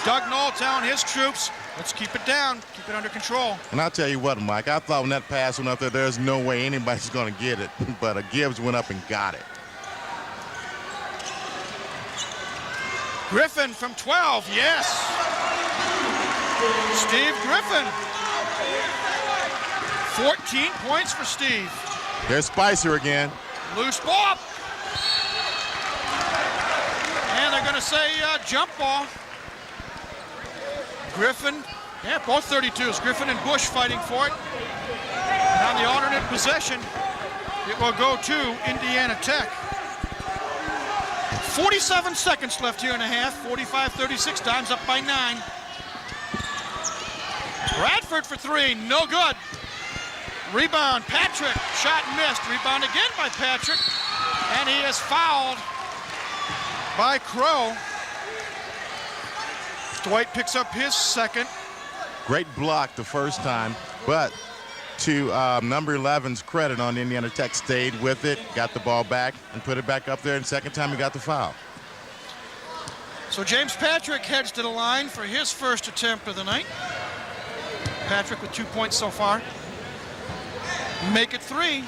Doug Knoll telling his troops, let's keep it down, keep it under control. And I'll tell you what, Mike, I thought when that pass went up there, there's no way anybody's going to get it. But Gibbs went up and got it. Griffin from 12, yes. Steve Griffin. 14 points for Steve. There's Spicer again. Loose ball. And they're going to say jump ball. Griffin, yeah, both 32s. Griffin and Bush fighting for it. And on the alternate possession, it will go to Indiana Tech. 47 seconds left here in the half. 45-36, time's up by 9. Bradford for 3, no good. Rebound, Patrick, shot missed. Rebound again by Patrick, and he is fouled by Crow. Dwight picks up his second. Great block the first time, but to number 11's credit on Indiana Tech, stayed with it, got the ball back, and put it back up there, and second time he got the foul. So James Patrick heads to the line for his first attempt of the night. Patrick with 2 points so far. Make it 3.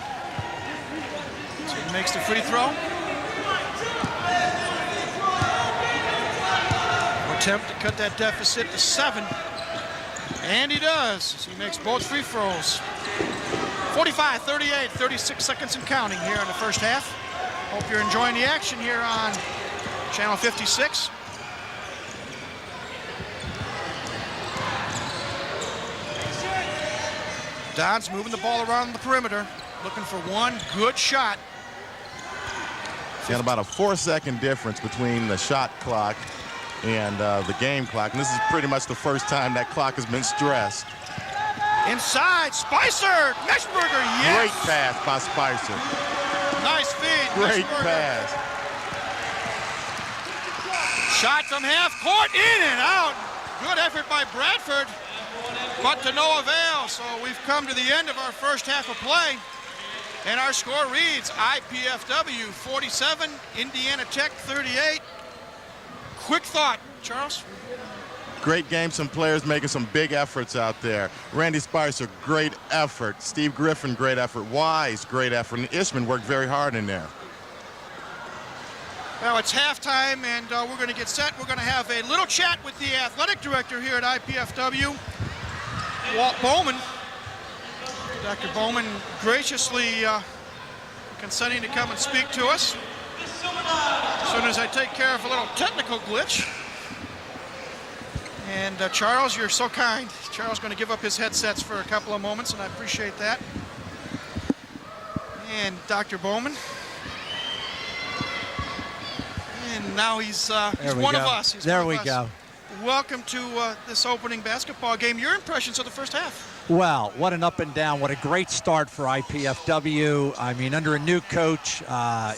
So he makes the free throw. Attempt to cut that deficit to 7. And he does. He makes both free throws. 45-38, 36 seconds and counting here in the first half. Hope you're enjoying the action here on Channel 56. Don's moving the ball around the perimeter, looking for one good shot. Got about a 4-second difference between the shot clock and the game clock, and this is pretty much the first time that clock has been stressed. Inside, Spicer, Meshberger, yes! Great pass by Spicer. Nice feed, Great Meshberger. pass. Shot from half court, in and out. Good effort by Bradford, but to no avail. So we've come to the end of our first half of play, and our score reads IPFW 47, Indiana Tech 38. Quick thought, Charles? Great game, some players making some big efforts out there. Randy Spicer, great effort. Steve Griffin, great effort. Wise, great effort. And Ishman worked very hard in there. Now it's halftime, and we're going to get set. We're going to have a little chat with the athletic director here at IPFW, Walt Bowman. Dr. Bowman graciously consenting to come and speak to us. As soon as I take care of a little technical glitch. And Charles, you're so kind. Charles is going to give up his headsets for a couple of moments, and I appreciate that. And Dr. Bowman. And now he's one of us. There we go. Welcome to this opening basketball game. Your impressions of the first half? Well, what an up and down. What a great start for IPFW. I mean, under a new coach,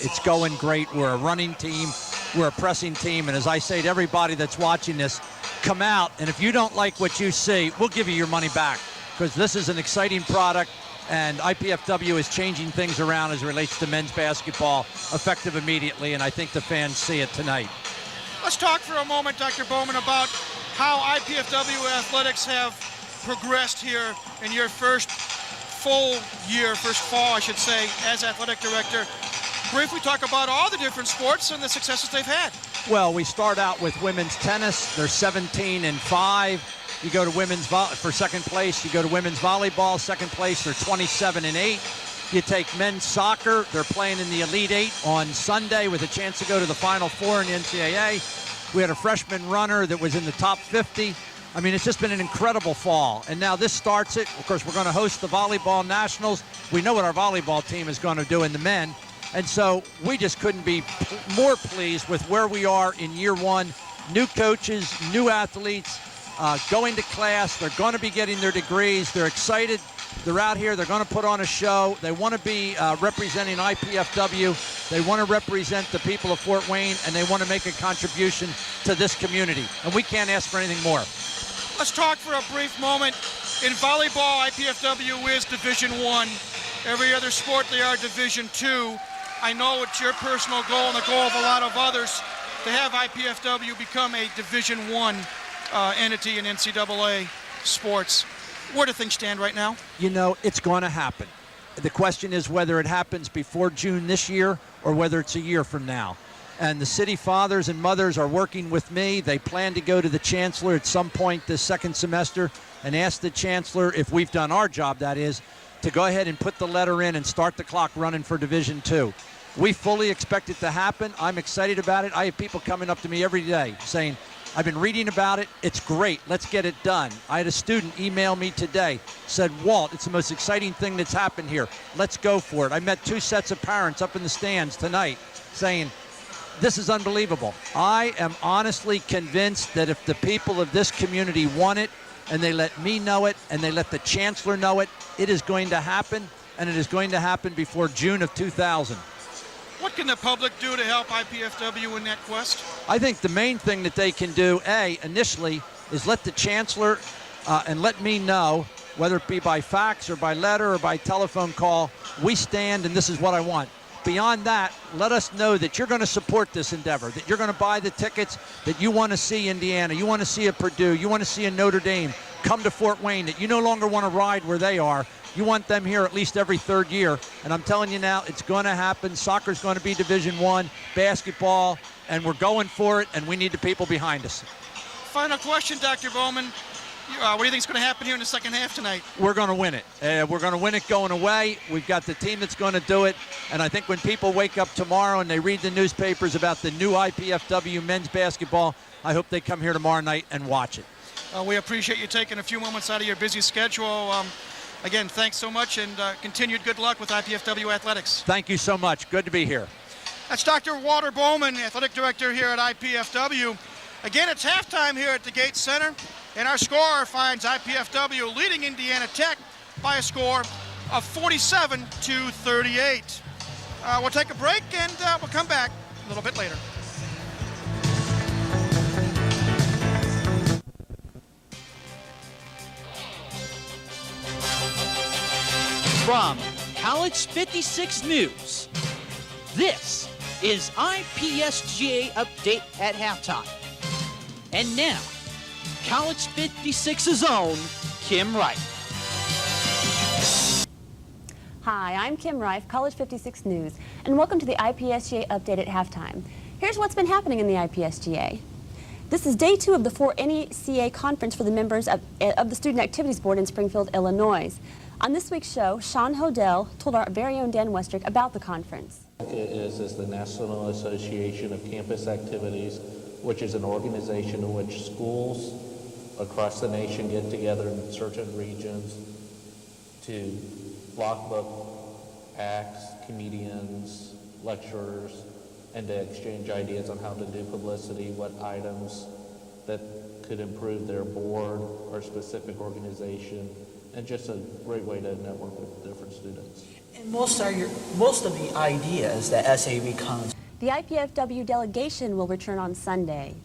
it's going great. We're a running team. We're a pressing team. And as I say to everybody that's watching this, come out. And if you don't like what you see, we'll give you your money back, because this is an exciting product. And IPFW is changing things around as it relates to men's basketball, effective immediately. And I think the fans see it tonight. Let's talk for a moment, Dr. Bowman, about how IPFW athletics have progressed here in your first full year, first fall, I should say, as athletic director. Briefly talk about all the different sports and the successes they've had. Well, we start out with women's tennis. They're 17-5. You go to women's for second place. You go to women's volleyball, second place. They're 27-8. You take men's soccer. They're playing in the Elite 8 on Sunday with a chance to go to the Final Four in the NCAA. We had a freshman runner that was in the top 50. I mean, it's just been an incredible fall. And now this starts it. Of course, we're going to host the Volleyball Nationals. We know what our volleyball team is going to do in the men. And so we just couldn't be more pleased with where we are in year one. New coaches, new athletes, going to class. They're going to be getting their degrees. They're excited. They're out here. They're going to put on a show. They want to be representing IPFW. They want to represent the people of Fort Wayne, and they want to make a contribution to this community. And we can't ask for anything more. Let's talk for a brief moment. In volleyball, IPFW is Division I. Every other sport, they are Division II. I know it's your personal goal and the goal of a lot of others to have IPFW become a Division I entity in NCAA sports. Where do things stand right now? You know, it's going to happen. The question is whether it happens before June this year or whether it's a year from now. And the city fathers and mothers are working with me. They plan to go to the chancellor at some point this second semester and ask the chancellor, if we've done our job, that is, to go ahead and put the letter in and start the clock running for Division II. We fully expect it to happen. I'm excited about it. I have people coming up to me every day saying, I've been reading about it. It's great. Let's get it done. I had a student email me today, said, Walt, it's the most exciting thing that's happened here. Let's go for it. I met 2 sets of parents up in the stands tonight saying, this is unbelievable. I am honestly convinced that if the people of this community want it, and they let me know it, and they let the chancellor know it, it is going to happen, and it is going to happen before June of 2000. What can the public do to help IPFW in that quest? I think the main thing that they can do, initially, is let the chancellor and let me know, whether it be by fax or by letter or by telephone call, we stand and this is what I want. Beyond that, let us know that you're going to support this endeavor, that you're going to buy the tickets, that you want to see Indiana, you want to see a Purdue, you want to see a Notre Dame come to Fort Wayne, that you no longer want to ride where they are. You want them here at least every third year. And I'm telling you now, it's going to happen. Soccer's going to be Division I, basketball, and we're going for it, and we need the people behind us. Final question, Dr. Bowman. What do you think is going to happen here in the second half tonight? We're going to win it. We're going to win it going away. We've got the team that's going to do it. And I think when people wake up tomorrow and they read the newspapers about the new IPFW men's basketball, I hope they come here tomorrow night and watch it. We appreciate you taking a few moments out of your busy schedule. Again, thanks so much, and continued good luck with IPFW Athletics. Thank you so much. Good to be here. That's Dr. Walter Bowman, Athletic Director here at IPFW. Again, it's halftime here at the Gates Center, and our scorer finds IPFW leading Indiana Tech by a score of 47-38. We'll take a break, and we'll come back a little bit later. From College 56 News, this is IPSGA Update at Halftime. And now, College 56's own Kim Reif. Hi, I'm Kim Reif, College 56 News, and welcome to the IPSGA Update at Halftime. Here's what's been happening in the IPSGA. This is day 2 of the 4 NECA conference for the members of the Student Activities Board in Springfield, Illinois. On this week's show, Sean Hodell told our very own Dan Westrick about the conference. Is the National Association of Campus Activities, which is an organization in which schools across the nation get together in certain regions to block book acts, comedians, lecturers, and to exchange ideas on how to do publicity, what items that could improve their board or specific organization, and just a great way to network with different students. And most of the ideas that SAB comes. The IPFW delegation will return on Sunday.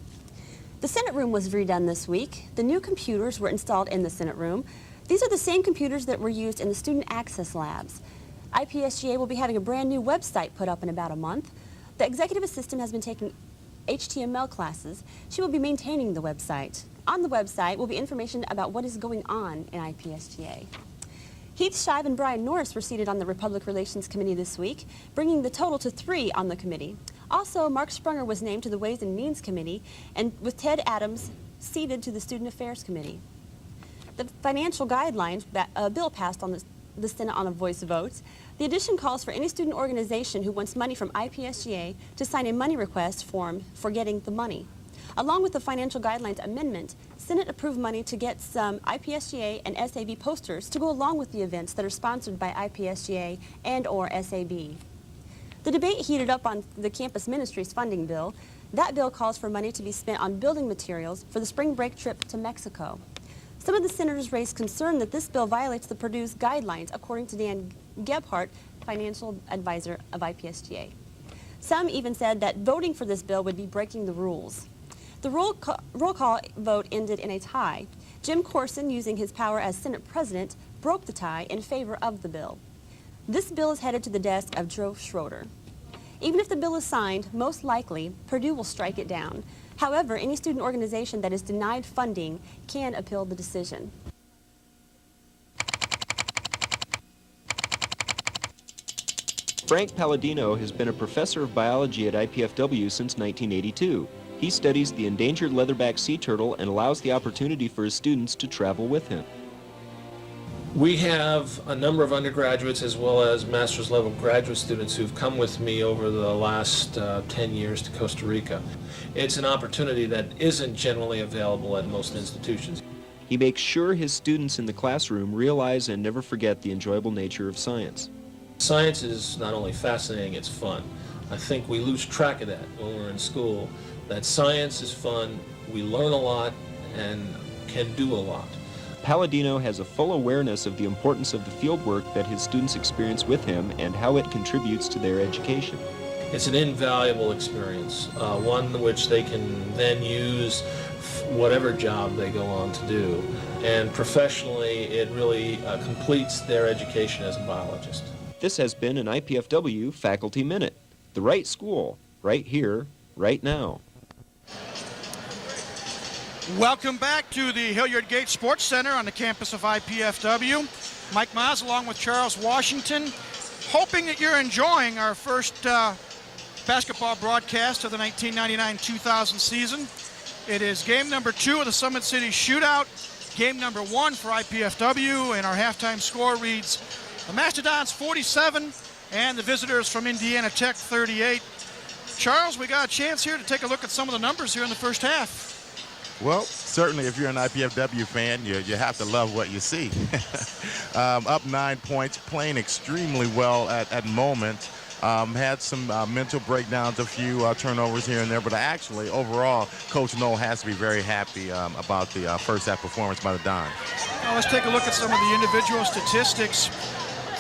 The Senate room was redone this week. The new computers were installed in the Senate room. These are the same computers that were used in the student access labs. IPSGA will be having a brand new website put up in about a month. The executive assistant has been taking HTML classes. She will be maintaining the website. On the website will be information about what is going on in IPSGA. Heath Shive and Brian Norris were seated on the Republic Relations Committee this week, bringing the total to 3 on the committee. Also, Mark Sprunger was named to the Ways and Means Committee, and with Ted Adams seated to the Student Affairs Committee. The financial guidelines bill passed on the Senate on a voice vote. The addition calls for any student organization who wants money from IPSGA to sign a money request form for getting the money. Along with the financial guidelines amendment, Senate approved money to get some IPSGA and SAB posters to go along with the events that are sponsored by IPSGA and or SAB. The debate heated up on the campus ministries funding bill. That bill calls for money to be spent on building materials for the spring break trip to Mexico. Some of the senators raised concern that this bill violates the Purdue's guidelines, according to Dan Gebhardt, financial advisor of IPSGA. Some even said that voting for this bill would be breaking the rules. The roll call vote ended in a tie. Jim Corson, using his power as Senate President, broke the tie in favor of the bill. This bill is headed to the desk of Joe Schroeder. Even if the bill is signed, most likely, Purdue will strike it down. However, any student organization that is denied funding can appeal the decision. Frank Palladino has been a professor of biology at IPFW since 1982. He studies the endangered leatherback sea turtle and allows the opportunity for his students to travel with him. We have a number of undergraduates as well as master's level graduate students who've come with me over the last 10 years to Costa Rica. It's an opportunity that isn't generally available at most institutions. He makes sure his students in the classroom realize and never forget the enjoyable nature of science. Science is not only fascinating, it's fun. I think we lose track of that when we're in school, that science is fun, we learn a lot, and can do a lot. Palladino has a full awareness of the importance of the fieldwork that his students experience with him and how it contributes to their education. It's an invaluable experience, one which they can then use whatever job they go on to do. And professionally, it really completes their education as a biologist. This has been an IPFW Faculty Minute. The right school, right here, right now. Welcome back to the Hilliard Gate Sports Center on the campus of IPFW. Mike Maz along with Charles Washington, hoping that you're enjoying our first basketball broadcast of the 1999-2000 season. It is game number 2 of the Summit City Shootout, game number 1 for IPFW, and our halftime score reads the Mastodons 47 and the visitors from Indiana Tech 38. Charles, we got a chance here to take a look at some of the numbers here in the first half. Well, certainly if you're an IPFW fan, you have to love what you see. Up 9 points, playing extremely well at moments. Had some mental breakdowns, a few turnovers here and there, but actually, overall, Coach Knoll has to be very happy about the first half performance by the Dons. Now let's take a look at some of the individual statistics.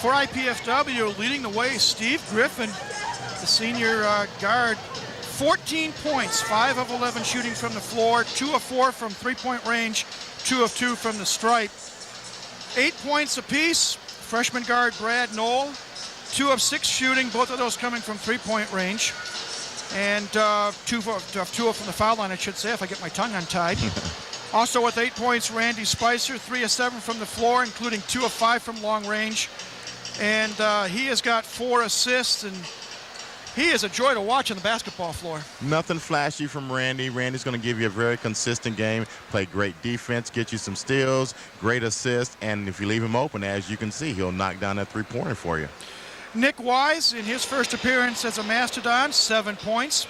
For IPFW, leading the way, Steve Griffin, the senior guard, 14 points, 5 of 11 shooting from the floor, 2 of 4 from three-point range, 2 of 2 from the stripe. 8 points apiece, freshman guard Brad Knoll, 2 of 6 shooting, both of those coming from three-point range. And 2 from the foul line, I should say, if I get my tongue untied. Also with 8 points, Randy Spicer, 3 of 7 from the floor, including 2 of 5 from long range. And he has got 4 assists, and he is a joy to watch on the basketball floor. Nothing flashy from Randy. Randy's going to give you a very consistent game, play great defense, get you some steals, great assists, and if you leave him open, as you can see, he'll knock down that three-pointer for you. Nick Wise, in his first appearance as a Mastodon, 7 points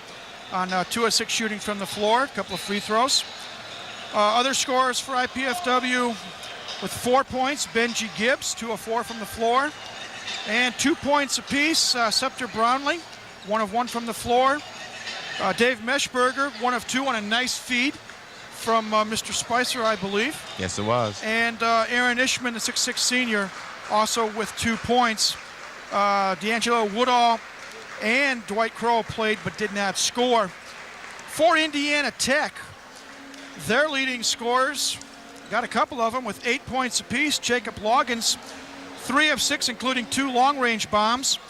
on 2 of 6 shooting from the floor, a couple of free throws. Other scorers for IPFW with 4 points, Benji Gibbs, 2 of 4 from the floor. And 2 points apiece, Scepter Brownlee, 1 of 1 from the floor. Dave Meschberger, 1 of 2 on a nice feed from Mr. Spicer, I believe. Yes, it was. And Aaron Ishman, the 6'6 senior, also with 2 points. D'Angelo Woodall and Dwight Crow played but did not score. For Indiana Tech, their leading scorers, got a couple of them with 8 points apiece. Jacob Loggins, 3 of 6, including 2 long-range bombs.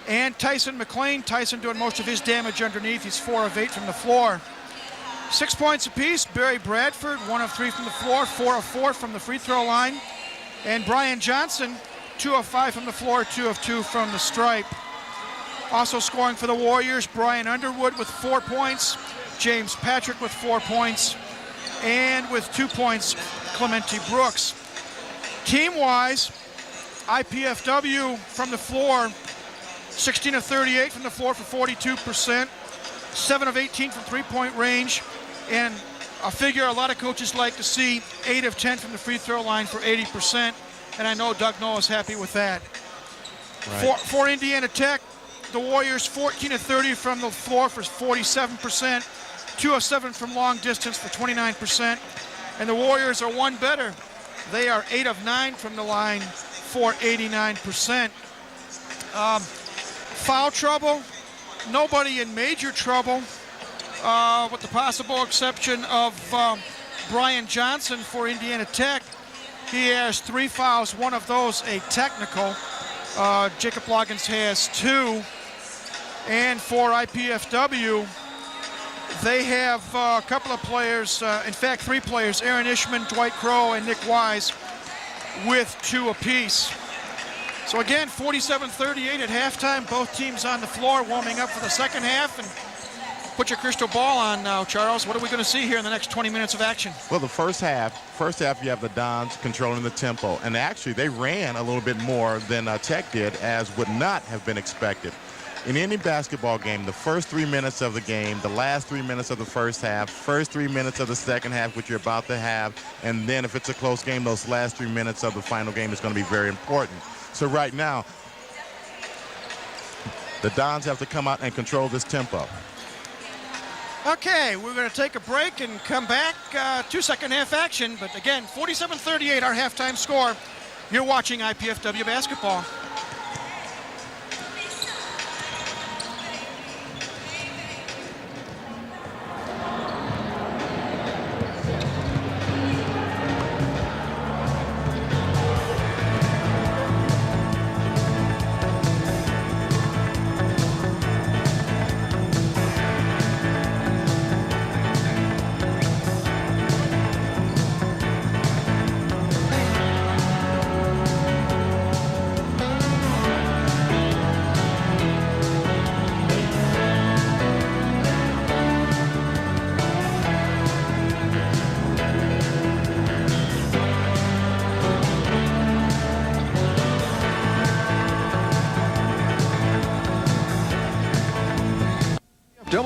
And Tyson McLean, Tyson doing most of his damage underneath. He's 4 of 8 from the floor. 6 points apiece, Barry Bradford, 1 of 3 from the floor, 4 of 4 from the free throw line. And Brian Johnson, 2 of 5 from the floor, 2 of 2 from the stripe. Also scoring for the Warriors, Brian Underwood with 4 points, James Patrick with 4 points, and with 2 points, Clemente Brooks. Team-wise, IPFW from the floor, 16 of 38 from the floor for 42%, 7 of 18 from three-point range, and a figure a lot of coaches like to see, 8 of 10 from the free throw line for 80%. And I know Doug Knoll is happy with that. Right. For Indiana Tech, the Warriors 14 of 30 from the floor for 47%, 2 of 7 from long distance for 29%, and the Warriors are 1 better. They are 8 of 9 from the line for 89%. Foul trouble, nobody in major trouble, with the possible exception of Brian Johnson for Indiana Tech. He has 3 fouls, 1 of those a technical. Jacob Loggins has 2. And for IPFW, they have a couple of players, in fact 3 players, Aaron Ishman, Dwight Crow, and Nick Wise with 2 apiece. So again, 47-38 at halftime. Both teams on the floor warming up for the second half. And put your crystal ball on now, Charles. What are we going to see here in the next 20 minutes of action? Well, the first half you have the Dons controlling the tempo. And actually, they ran a little bit more than Tech did, as would not have been expected. In any basketball game, the first 3 minutes of the game, the last 3 minutes of the first half, first 3 minutes of the second half, which you're about to have, and then if it's a close game, those last 3 minutes of the final game is going to be very important. So right now, the Dons have to come out and control this tempo. Okay, we're going to take a break and come back to second half action. But again, 47-38, our halftime score. You're watching IPFW basketball.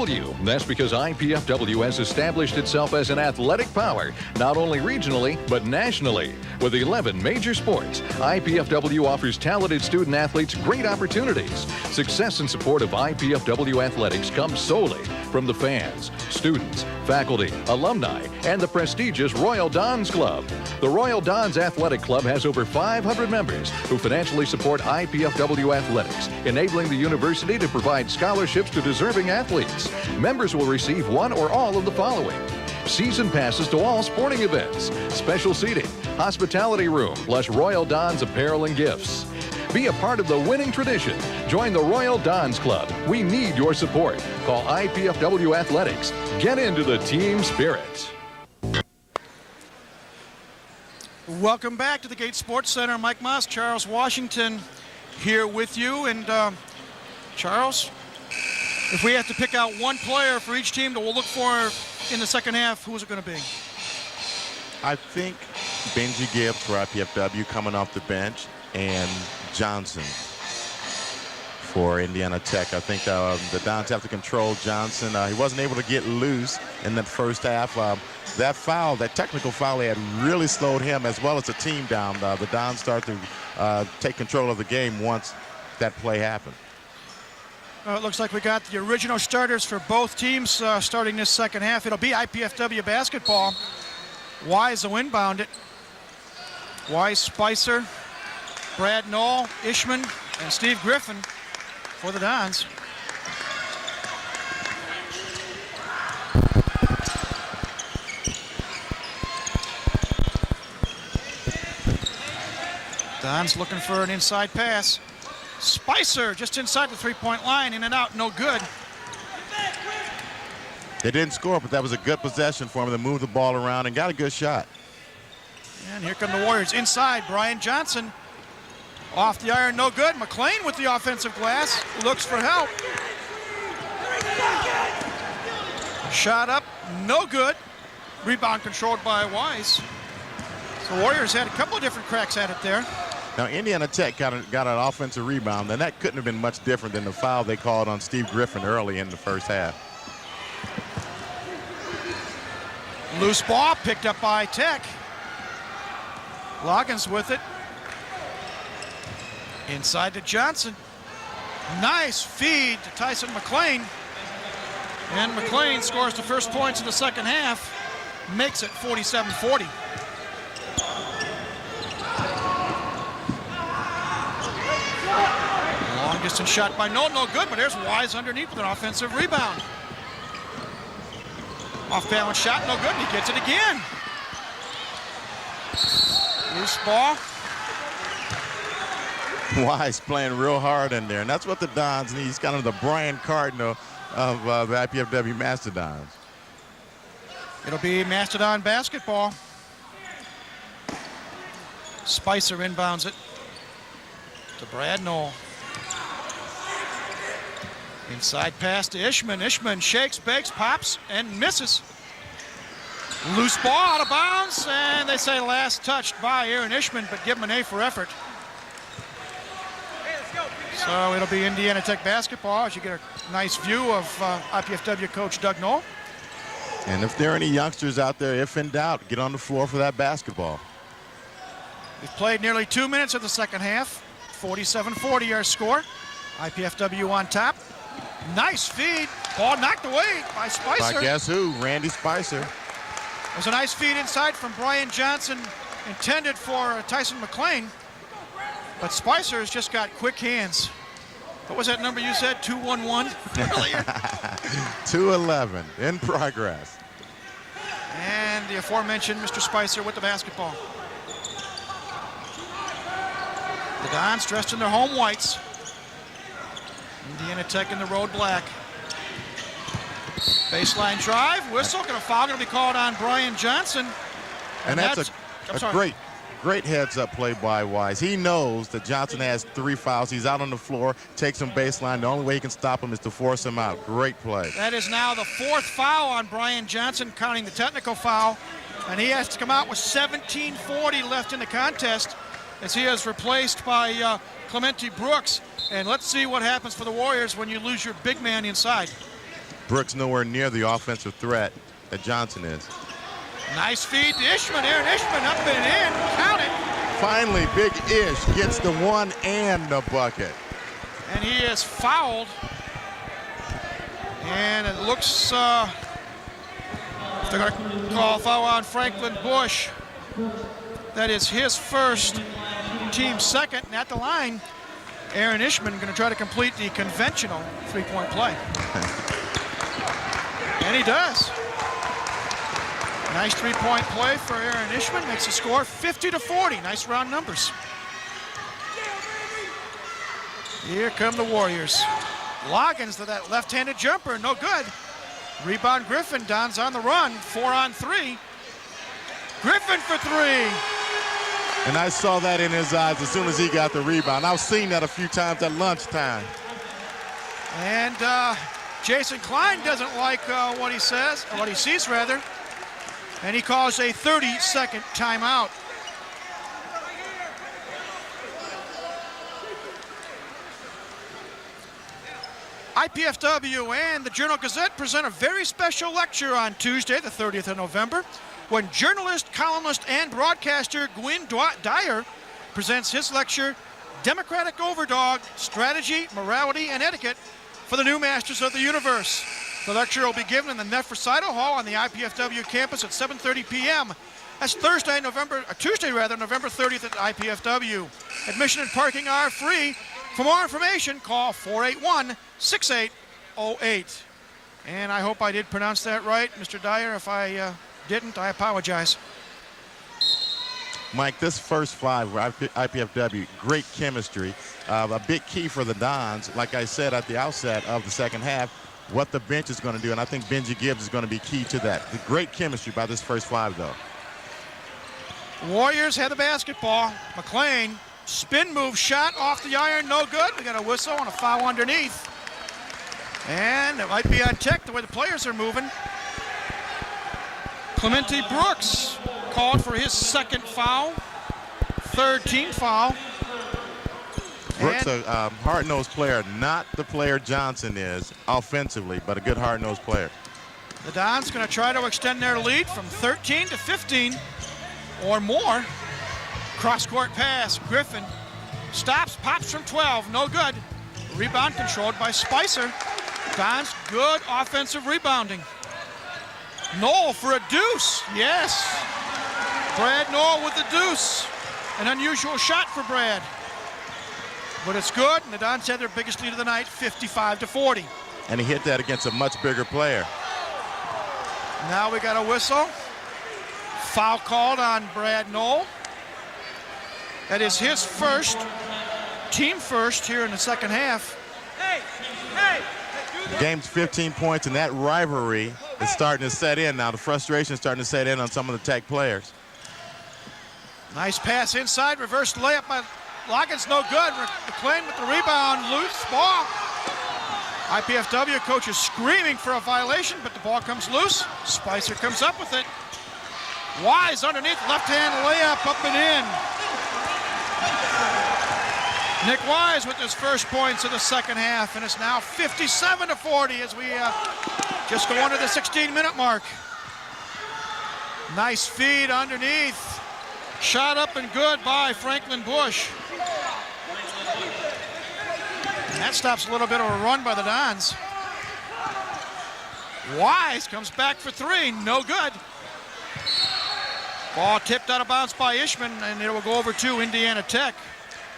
IPFW. That's because IPFW has established itself as an athletic power, not only regionally, but nationally. With 11 major sports, IPFW offers talented student athletes great opportunities. Success and support of IPFW athletics comes solely from the fans, students, faculty, alumni, and the prestigious Royal Dons Club. The Royal Dons Athletic Club has over 500 members who financially support IPFW athletics, enabling the university to provide scholarships to deserving athletes. Members will receive one or all of the following: season passes to all sporting events, special seating, hospitality room, plus Royal Dons apparel and gifts. Be a part of the winning tradition. Join the Royal Dons Club. We need your support. Call IPFW Athletics. Get into the team spirit. Welcome back to the Gate Sports Center. Mike Moss, Charles Washington here with you. And Charles, if we have to pick out one player for each team that we'll look for in the second half, who is it going to be? I think Benji Gibbs for IPFW coming off the bench, and Johnson for Indiana Tech. I think the Dons have to control Johnson. He wasn't able to get loose in that first half. That foul, that technical foul, had really slowed him as well as the team down. The Dons start to take control of the game once that play happened. It looks like we got the original starters for both teams starting this second half. It'll be IPFW basketball. Wise will inbound it. Wise, Spicer, Brad Knoll, Ishman, and Steve Griffin for the Dons. Dons looking for an inside pass. Spicer just inside the three-point line, in and out, no good. They didn't score, but that was a good possession for him to move the ball around and got a good shot. And here come the Warriors inside. Brian Johnson off the iron, no good. McLean with the offensive glass, looks for help. Shot up, no good. Rebound controlled by Wise. So Warriors had a couple of different cracks at it there. Now Indiana Tech got an offensive rebound, and that couldn't have been much different than the foul they called on Steve Griffin early in the first half. Loose ball picked up by Tech. Loggins with it. Inside to Johnson. Nice feed to Tyson McLean. And McLean scores the first points in the second half. Makes it 47-40. Long distance shot by Knoll, no good, but there's Wise underneath with an offensive rebound. Off balance shot, no good, and he gets it again. Loose ball. Wise playing real hard in there, and that's what the Dons need. He's kind of the Brian Cardinal of the IPFW Mastodons. It'll be Mastodon basketball. Spicer inbounds it to Brad Knoll. Inside pass to Ishman. Ishman shakes, bakes, pops, and misses. Loose ball out of bounds, and they say last touched by Aaron Ishman, but give him an A for effort. So it'll be Indiana Tech basketball as you get a nice view of IPFW coach Doug Knoll. And if there are any youngsters out there, if in doubt, get on the floor for that basketball. We've played nearly 2 minutes of the second half. 47-40 our score. IPFW on top. Nice feed. Ball knocked away by Spicer. By guess who? Randy Spicer. It was a nice feed inside from Brian Johnson, intended for Tyson McLean. But Spicer's just got quick hands. What was that number you said? 211 earlier? 211 in progress. And the aforementioned Mr. Spicer with the basketball. The Dons dressed in their home whites. Indiana Tech in the road black. Baseline drive, whistle, gonna foul, gonna be called on Brian Johnson. And that's a great heads-up play by Wise. He knows that Johnson has 3 fouls. He's out on the floor, takes him baseline. The only way he can stop him is to force him out. Great play. That is now the 4th foul on Brian Johnson, counting the technical foul. And he has to come out with 17:40 left in the contest as he is replaced by Clemente Brooks. And let's see what happens for the Warriors when you lose your big man inside. Brooks nowhere near the offensive threat that Johnson is. Nice feed to Ishman. Aaron Ishman up and in. Count it. Finally, Big Ish gets the one and the bucket. And he is fouled. And it looks they're going to call a foul on Franklin Bush. That is his first, team second. And at the line, Aaron Ishman going to try to complete the conventional three-point play. And he does. Nice three-point play for Aaron Ishman. Makes the score 50-40. Nice round numbers. Here come the Warriors. Loggins to that left-handed jumper. No good. Rebound Griffin. Don's on the run. 4-on-3. Griffin for three. And I saw that in his eyes as soon as he got the rebound. I've seen that a few times at lunchtime. And Jason Klein doesn't like what he says, or what he sees rather. And he calls a 30-second timeout. IPFW and the Journal-Gazette present a very special lecture on Tuesday, the 30th of November, when journalist, columnist, and broadcaster Gwynn Dyer presents his lecture, Democratic Overdog, Strategy, Morality, and Etiquette for the New Masters of the Universe. The lecture will be given in the Neff Recital Hall on the IPFW campus at 7:30 p.m. That's Tuesday, November 30th at IPFW. Admission and parking are free. For more information, call 481-6808. And I hope I did pronounce that right, Mr. Dyer. If I didn't, I apologize. Mike, this first five, IPFW, great chemistry. A big key for the Dons, like I said at the outset of the second half, what the bench is going to do, and I think Benji Gibbs is going to be key to that. The great chemistry by this first five, though. Warriors have the basketball. McLean, spin move shot off the iron, no good. We got a whistle and a foul underneath. And it might be on Tech the way the players are moving. Clemente Brooks called for his second foul, third team foul. Brooks, a hard-nosed player, not the player Johnson is offensively, but a good hard-nosed player. The Dons going to try to extend their lead from 13 to 15 or more. Cross-court pass, Griffin stops, pops from 12, no good. Rebound controlled by Spicer. Dons, good offensive rebounding. Knoll for a deuce, yes. Brad Knoll with the deuce. An unusual shot for Brad. But it's good, and the Dons had their biggest lead of the night, 55-40. And he hit that against a much bigger player. Now we got a whistle. Foul called on Brad Knoll. That is his first, team first here in the second half. The game's 15 points, and that rivalry is starting to set in now. The frustration is starting to set in on some of the Tech players. Nice pass inside, reverse layup by Loggins, no good. McLean with the rebound, loose ball. IPFW coach is screaming for a violation, but the ball comes loose. Spicer comes up with it. Wise underneath, left-hand layup up and in. Nick Wise with his first points of the second half, and it's now 57-40 as we just go under the 16-minute mark. Nice feed underneath. Shot up and good by Franklin Bush. And that stops a little bit of a run by the Dons. Wise comes back for three, no good. Ball tipped out of bounds by Ishman, and it will go over to Indiana Tech.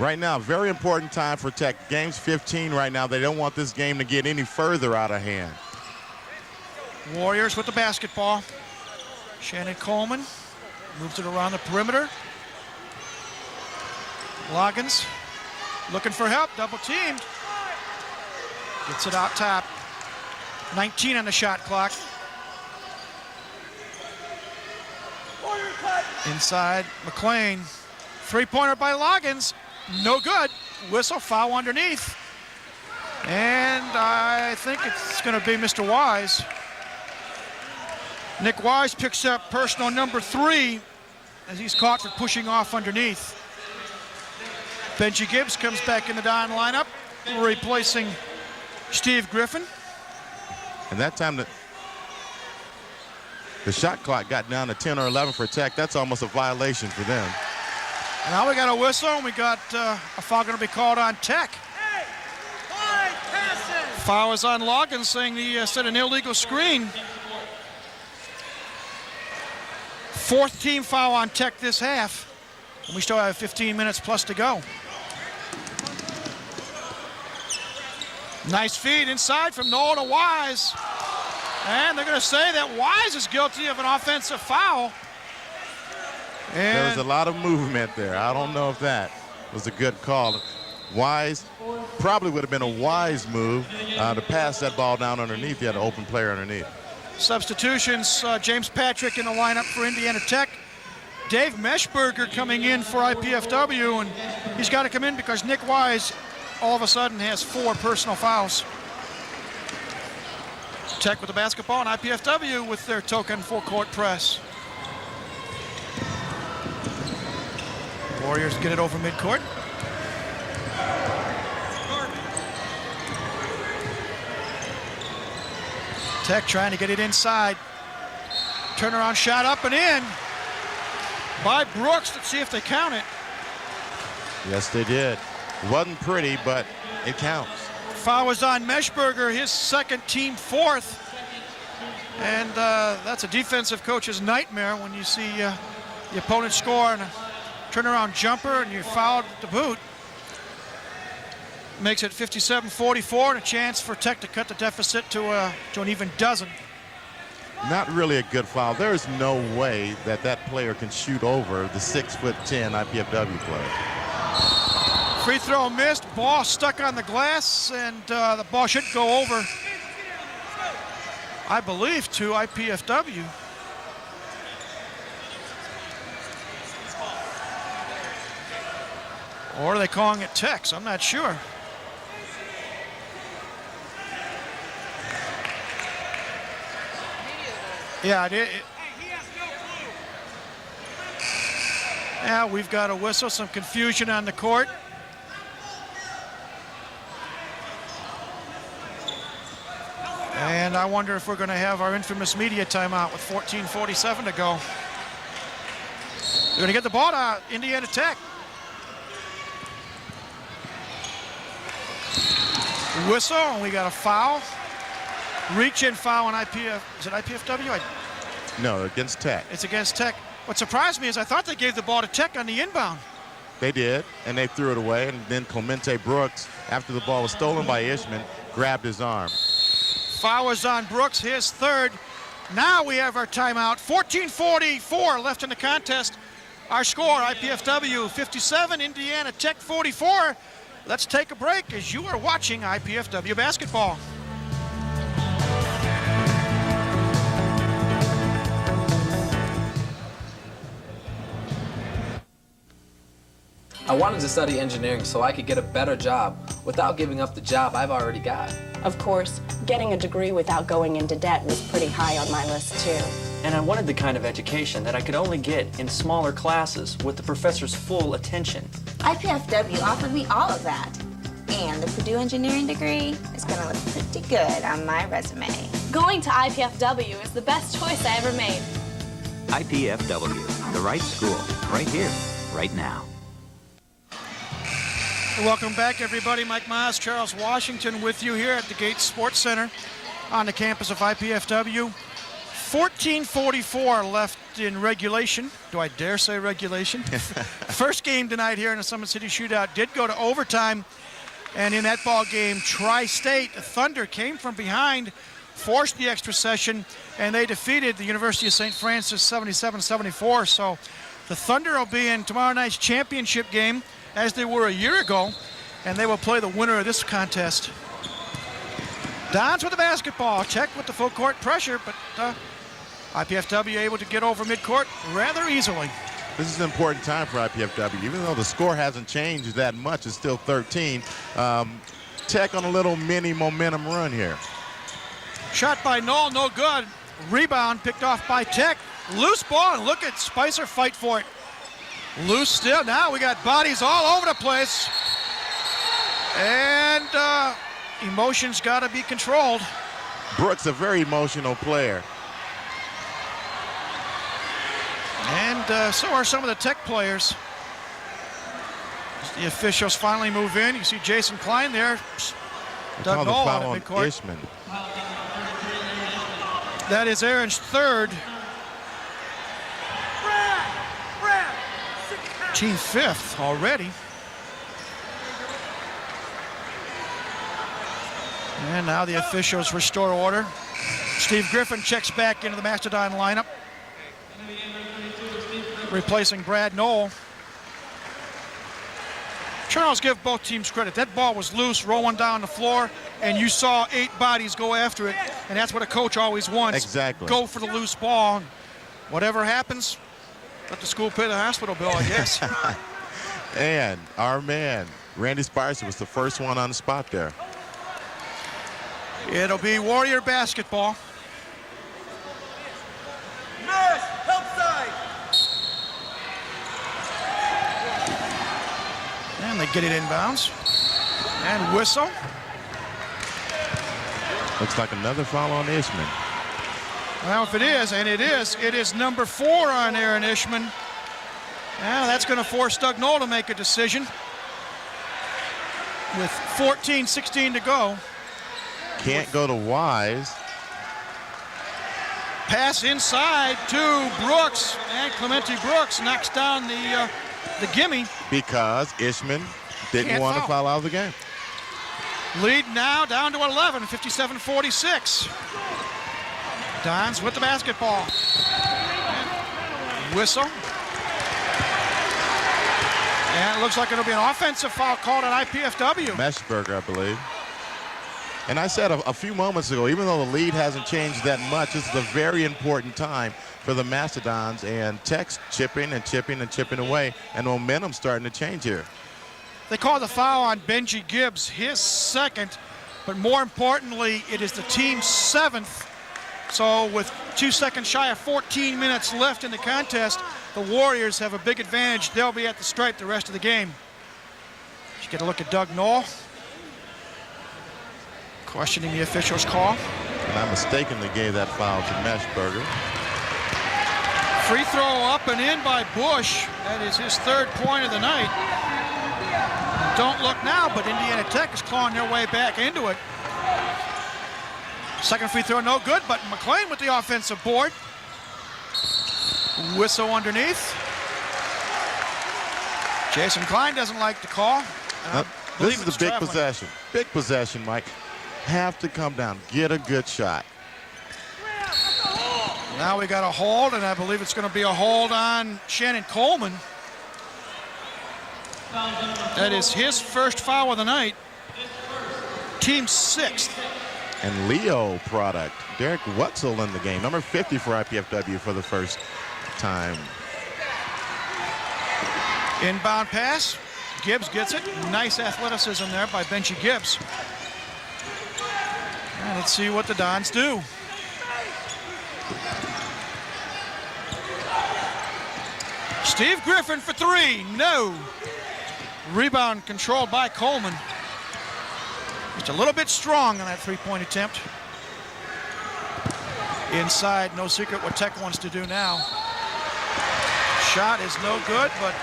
Right now, very important time for Tech. Game's 15 right now. They don't want this game to get any further out of hand. Warriors with the basketball. Shannon Coleman moves it around the perimeter. Loggins looking for help, double teamed. Gets it out top. 19 on the shot clock. Inside, McLean. Three-pointer by Loggins. No good. Whistle, foul underneath. And I think it's going to be Mr. Wise. Nick Wise picks up personal number 3 as he's caught for pushing off underneath. Benji Gibbs comes back in the Don lineup, replacing Steve Griffin. And that time the shot clock got down to 10 or 11 for Tech. That's almost a violation for them. Now we got a whistle, and we got a foul going to be called on Tech. Foul is on Loggins, saying he set an illegal screen. Fourth team foul on Tech this half. And we still have 15 minutes plus to go. Nice feed inside from Noel to Wise. And they're going to say that Wise is guilty of an offensive foul. And there was a lot of movement there. I don't know if that was a good call. Wise probably would have been a wise move to pass that ball down underneath. You had an open player underneath. Substitutions, James Patrick in the lineup for Indiana Tech. Dave Meshberger coming in for IPFW, and he's got to come in because Nick Wise all of a sudden has 4 personal fouls. Tech with the basketball, and IPFW with their token full-court press. Warriors get it over midcourt. Tech trying to get it inside. Turnaround shot up and in by Brooks. Let's see if they count it. Yes, they did. It wasn't pretty, but it counts. Foul was on Meshberger, his second, team fourth. And that's a defensive coach's nightmare when you see the opponent score on a turnaround jumper and you fouled the boot. Makes it 57-44 and a chance for Tech to cut the deficit to an even dozen. Not really a good foul. There is no way that that player can shoot over the 6'10" IPFW player. Free throw missed, ball stuck on the glass, and the ball should go over, I believe, to IPFW. Or are they calling it Tech's? I'm not sure. Yeah, yeah, we've got a whistle, some confusion on the court. And I wonder if we're going to have our infamous media timeout with 14:47 to go. They're going to get the ball to Indiana Tech. Whistle, and we got a foul. Reach-in foul on IPF. Is it IPFW? No, against Tech. It's against Tech. What surprised me is I thought they gave the ball to Tech on the inbound. They did, and they threw it away. And then Clemente Brooks, after the ball was stolen by Ishman, grabbed his arm. Foul was on Brooks, his third. Now we have our timeout. 14:44 left in the contest. Our score, IPFW 57, Indiana Tech 44. Let's take a break as you are watching IPFW basketball. I wanted to study engineering so I could get a better job without giving up the job I've already got. Of course, getting a degree without going into debt was pretty high on my list too. And I wanted the kind of education that I could only get in smaller classes with the professor's full attention. IPFW offered me all of that. And the Purdue engineering degree is going to look pretty good on my resume. Going to IPFW is the best choice I ever made. IPFW, the right school, right here, right now. Welcome back, everybody. Mike Miles, Charles Washington with you here at the Gates Sports Center on the campus of IPFW. 14:44 left in regulation. Do I dare say regulation? First game tonight here in the Summit City Shootout did go to overtime. And in that ball game, Tri-State, the Thunder came from behind, forced the extra session, and they defeated the University of St. Francis 77-74. So the Thunder will be in tomorrow night's championship game, as they were a year ago, and they will play the winner of this contest. Dons with the basketball, Tech with the full court pressure, but IPFW able to get over midcourt rather easily. This is an important time for IPFW. Even though the score hasn't changed that much, it's still 13. Tech on a little mini momentum run here. Shot by Knoll, no good. Rebound picked off by Tech. Loose ball, and look at Spicer fight for it. Loose still. Now we got bodies all over the place. And emotions got to be controlled. Brooks, a very emotional player. And so are some of the Tech players. The officials finally move in. You see Jason Klein there. Doug Knoll out at midcourt. Ishman. That is Aaron's third. Team fifth already. And now the officials restore order. Steve Griffin checks back into the Mastodon lineup, replacing Brad Knoll. Charles, give both teams credit. That ball was loose, rolling down the floor, and you saw 8 bodies go after it, and that's what a coach always wants. Exactly. Go for the loose ball. Whatever happens, let the school pay the hospital bill, I guess. And our man, Randy Spicer, was the first one on the spot there. It'll be Warrior basketball. Nurse, help side. And they get it inbounds. And whistle. Looks like another foul on Ishman. Well, if it is, and it is number 4 on Aaron Ishman. Now that's going to force Doug Knoll to make a decision. With 14-16 to go. Can't go to Wise. Pass inside to Brooks, and Clemente Brooks knocks down the gimme. Because Ishman didn't want to foul out of the game. Lead now down to 11, 57-46. Dons with the basketball. Whistle. And it looks like it'll be an offensive foul called on IPFW. Meshberger, I believe. And I said a few moments ago, even though the lead hasn't changed that much, this is a very important time for the Mastodons, and Tech's chipping and chipping and chipping away, and momentum starting to change here. They call the foul on Benji Gibbs, his second, but more importantly, it is the team's 7th. So with 2 seconds shy of 14 minutes left in the contest, the Warriors have a big advantage. They'll be at the stripe the rest of the game. Let's get a look at Doug Knoll. Questioning the official's call. And I mistakenly gave that foul to Meshberger. Free throw up and in by Bush. That is his 3rd point of the night. Don't look now, but Indiana Tech is clawing their way back into it. Second free throw no good, but McLean with the offensive board. Whistle underneath. Jason Klein doesn't like the call. This is a big possession. Big possession, Mike. Have to come down, get a good shot. Now we got a hold, and I believe it's going to be a hold on Shannon Coleman. That is his first foul of the night. Team 6th. And Leo product, Derek Wetzel in the game, number 50 for IPFW for the first time. Inbound pass. Gibbs gets it. Nice athleticism there by Benji Gibbs. And let's see what the Dons do. Steve Griffin for 3. No. Rebound controlled by Coleman. Just a little bit strong on that 3-point attempt. Inside, no secret what Tech wants to do now. Shot is no good, but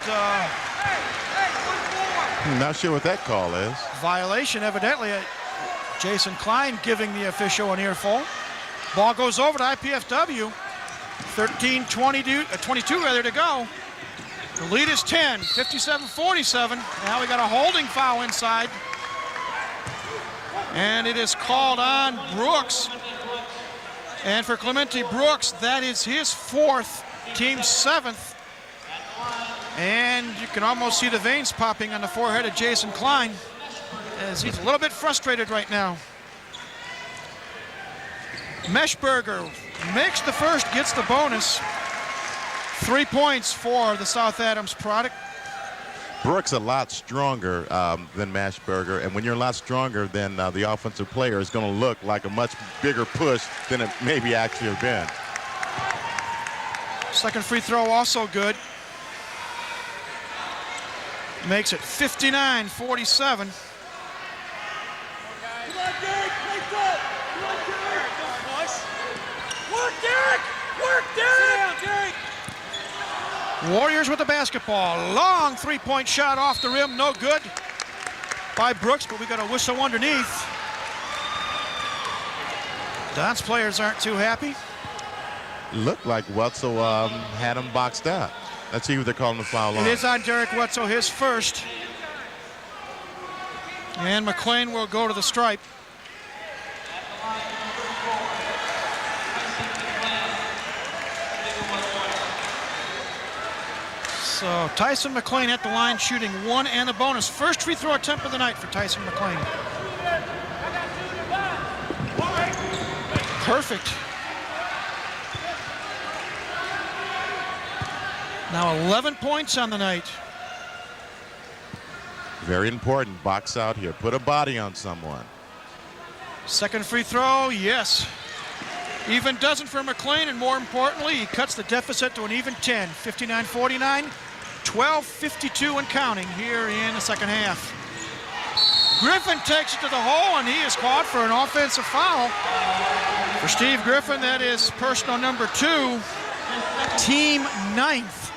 not sure what that call is. Violation, evidently. Jason Klein giving the official an earful. Ball goes over to IPFW. 22 rather to go. The lead is 10, 57-47. Now we got a holding foul inside. And it is called on Brooks. And for Clemente Brooks, that is his 4th, team 7th. And you can almost see the veins popping on the forehead of Jason Klein, as he's a little bit frustrated right now. Meshberger makes the first, gets the bonus. 3 points for the South Adams product. Brooks a lot stronger than Mashberger, and when you're a lot stronger, then the offensive player is going to look like a much bigger push than it maybe actually have been. Second free throw also good. Makes it 59-47. Derek! Work, Derek! Sit down, Derek! Warriors with the basketball. Long three-point shot off the rim. No good by Brooks, but we got a whistle underneath. Don's players aren't too happy. Looked like Wetzel had him boxed out. Let's see who they're calling the foul on. It is on Derek Wetzel, his first. And McLean will go to the stripe. So Tyson McLean at the line, shooting 1 and a bonus. First free throw attempt of the night for Tyson McLean. Perfect. Now 11 points on the night. Very important. Box out here. Put a body on someone. Second free throw, yes. Even dozen for McLean, and more importantly, he cuts the deficit to an even 10. 59-49, 12-52 and counting here in the second half. Griffin takes it to the hole, and he is caught for an offensive foul. For Steve Griffin, that is personal number 2, team 9th.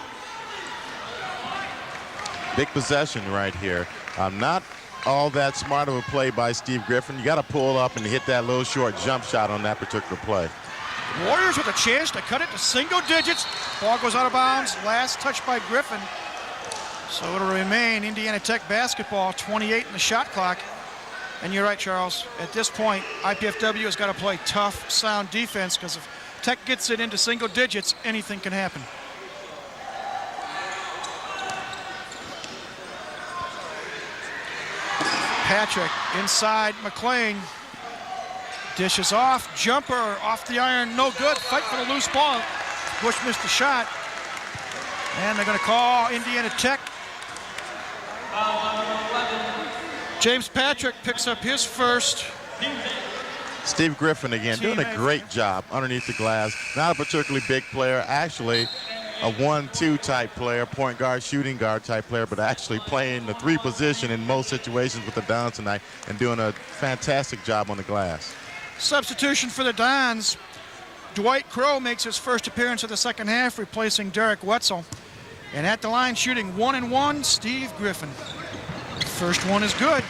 Big possession right here. Not all that smart of a play by Steve Griffin. You got to pull up and hit that little short jump shot on that particular play. Warriors with a chance to cut it to single digits. Ball goes out of bounds. Last touch by Griffin. So it'll remain Indiana Tech basketball, 28 in the shot clock. And you're right, Charles. At this point, IPFW has got to play tough, sound defense, because if Tech gets it into single digits, anything can happen. Patrick inside McLean. Dishes off. Jumper off the iron. No good. Fight for the loose ball. Bush missed the shot. And they're going to call Indiana Tech. James Patrick picks up his first. Steve Griffin again doing a great job underneath the glass. Not a particularly big player. Actually, a 1-2 type player, point guard, shooting guard type player, but actually playing the 3 position in most situations with the Dons tonight and doing a fantastic job on the glass. Substitution for the Dons. Dwight Crow makes his first appearance of the second half, replacing Derek Wetzel. And at the line, shooting 1-1, Steve Griffin. First one is good.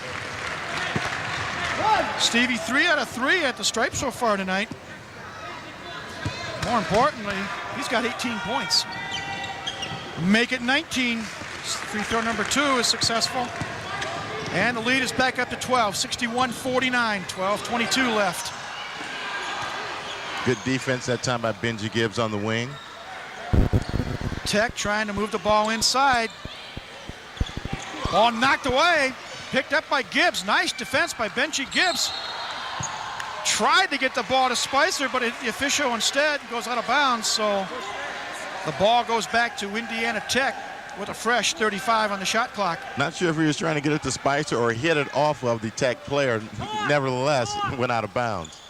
Stevie 3 out of 3 at the stripe so far tonight. More importantly, he's got 18 points. Make it 19. Free throw number 2 is successful. And the lead is back up to 12, 61-49, 12:22 left. Good defense that time by Benji Gibbs on the wing. Tech trying to move the ball inside. Ball knocked away, picked up by Gibbs. Nice defense by Benji Gibbs. Tried to get the ball to Spicer, but the official instead goes out of bounds, so the ball goes back to Indiana Tech with a fresh 35 on the shot clock. Not sure if he was trying to get it to Spicer or hit it off of the Tech player. Nevertheless, went out of bounds.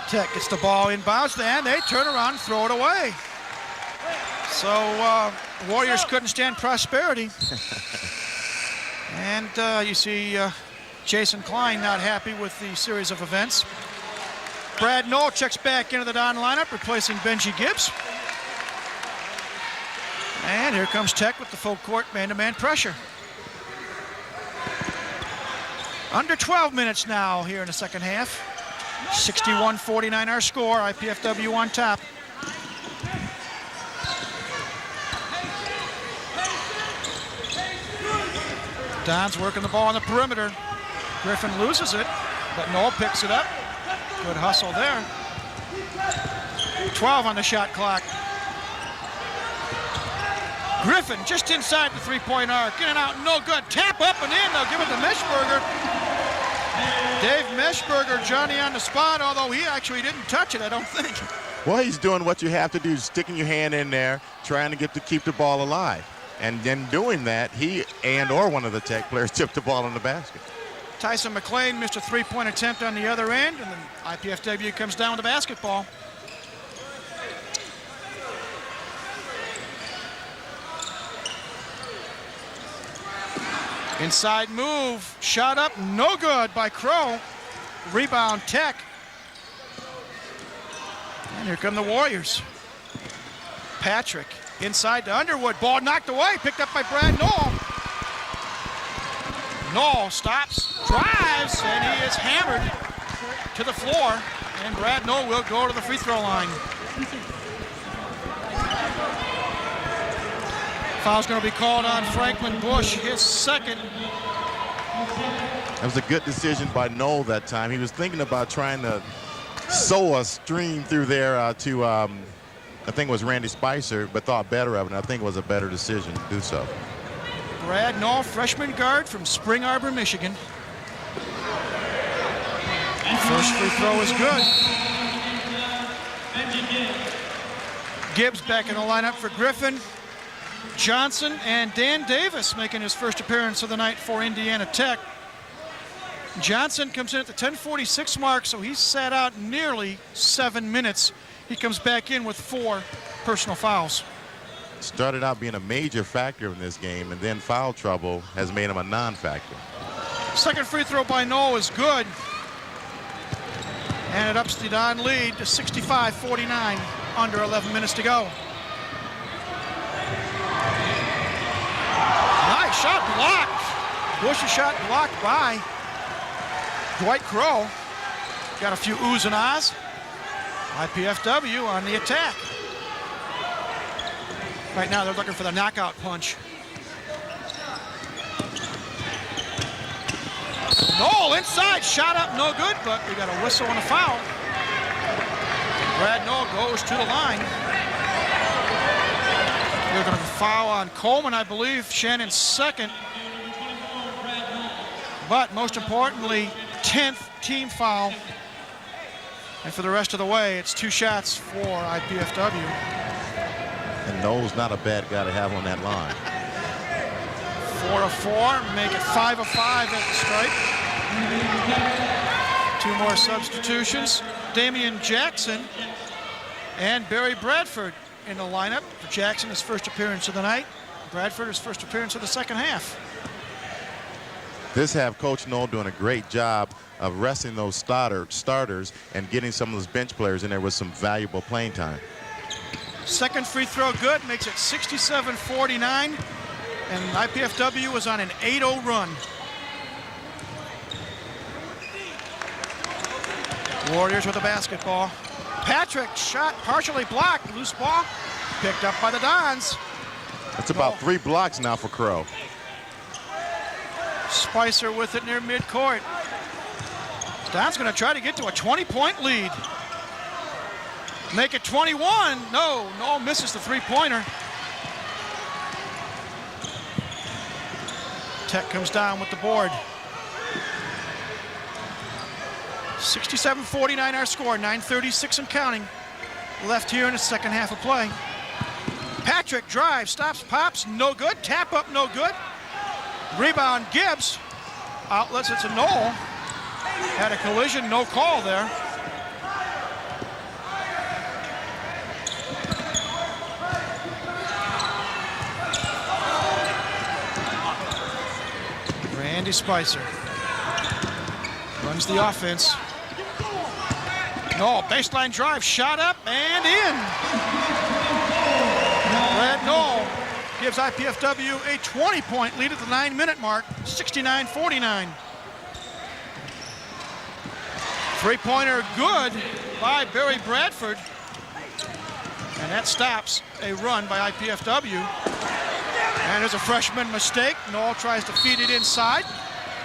Tech gets the ball inbounds, and they turn around and throw it away. So Warriors couldn't stand prosperity. And you see Jason Klein not happy with the series of events. Brad Knoll checks back into the Don lineup, replacing Benji Gibbs. And here comes Tech with the full court man-to-man pressure. Under 12 minutes now here in the second half. 61-49 our score, IPFW on top. Don's working the ball on the perimeter. Griffin loses it, but Knoll picks it up. Good hustle there. 12 on the shot clock. Griffin just inside the three-point arc. In and out, no good. Tap up and in. They'll give it to Meshberger. Dave Meshberger, Johnny on the spot, although he actually didn't touch it, I don't think. Well, he's doing what you have to do, sticking your hand in there, trying to keep the ball alive. And then doing that, he or one of the Tech players tipped the ball in the basket. Tyson McLean missed a three-point attempt on the other end, and then IPFW comes down with the basketball. Inside move, shot up, no good by Crow. Rebound Tech. Here come the Warriors. Patrick inside to Underwood. Ball knocked away, picked up by Brad Knoll. Knoll stops, drives, and he is hammered to the floor. And Brad Knoll will go to the free throw line. Foul's going to be called on Franklin Bush, his second. That was a good decision by Knoll that time. He was thinking about trying to sow a stream through there to, I think it was Randy Spicer, but thought better of it. And I think it was a better decision to do so. Brad Knoll, freshman guard from Spring Arbor, Michigan. First free throw is good. Gibbs back in the lineup for Griffin. Johnson and Dan Davis making his first appearance of the night for Indiana Tech. Johnson comes in at the 10:46 mark, so he's sat out nearly 7 minutes. He comes back in with 4 personal fouls. Started out being a major factor in this game, and then foul trouble has made him a non-factor. Second free throw by Knoll is good. And it ups the Don lead to 65-49, under 11 minutes to go. Nice shot blocked. Bush's shot blocked by Dwight Crow. Got a few oohs and ahs. IPFW on the attack. Right now they're looking for the knockout punch. Knoll inside, shot up, no good, but we got a whistle and a foul. Brad Knoll goes to the line. We're going to foul on Coleman, I believe, Shannon's second. But most importantly, 10th team foul. And for the rest of the way, it's 2 shots for IPFW. And Knoll's not a bad guy to have on that line. 4 of 4, make it 5 of 5 at the stripe. 2 more substitutions. Damian Jackson and Barry Bradford in the lineup. For Jackson, his first appearance of the night. Bradford, his first appearance of the second half. This half, Coach Knoll doing a great job of resting those starters and getting some of those bench players in there with some valuable playing time. Second free throw good, makes it 67-49. And IPFW was on an 8-0 run. Warriors with the basketball. Patrick shot partially blocked. Loose ball picked up by the Dons. That's about 3 blocks now for Crow. Spicer with it near midcourt. Dons going to try to get to a 20-point lead. Make it 21. No, misses the three-pointer. Tech comes down with the board. 67-49 our score, 9:36 and counting left here in the second half of play. Patrick drives, stops, pops, no good. Tap up, no good. Rebound, Gibbs. Outlets, it's a Knoll. Had a collision, no call there. Randy Spicer runs the offense. Knoll, baseline drive, shot up and in. Brad Knoll gives IPFW a 20-point lead at the 9-minute mark, 69-49. Three-pointer good by Barry Bradford. And that stops a run by IPFW. And there's a freshman mistake. Knoll tries to feed it inside,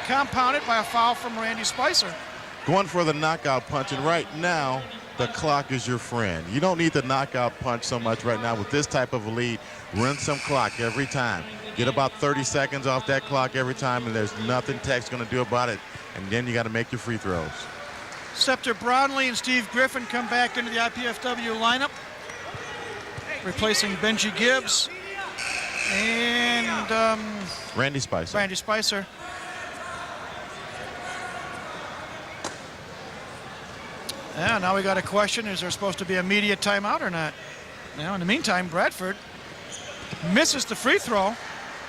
compounded by a foul from Randy Spicer. Going for the knockout punch, and right now, the clock is your friend. You don't need the knockout punch so much right now with this type of a lead. Run some clock every time. Get about 30 seconds off that clock every time, and there's nothing Tech's going to do about it. And then you got to make your free throws. Scepter Brownlee and Steve Griffin come back into the IPFW lineup, replacing Benji Gibbs and Randy Spicer. Yeah, now we got a question. Is there supposed to be a media timeout or not? Now, in the meantime, Bradford misses the free throw.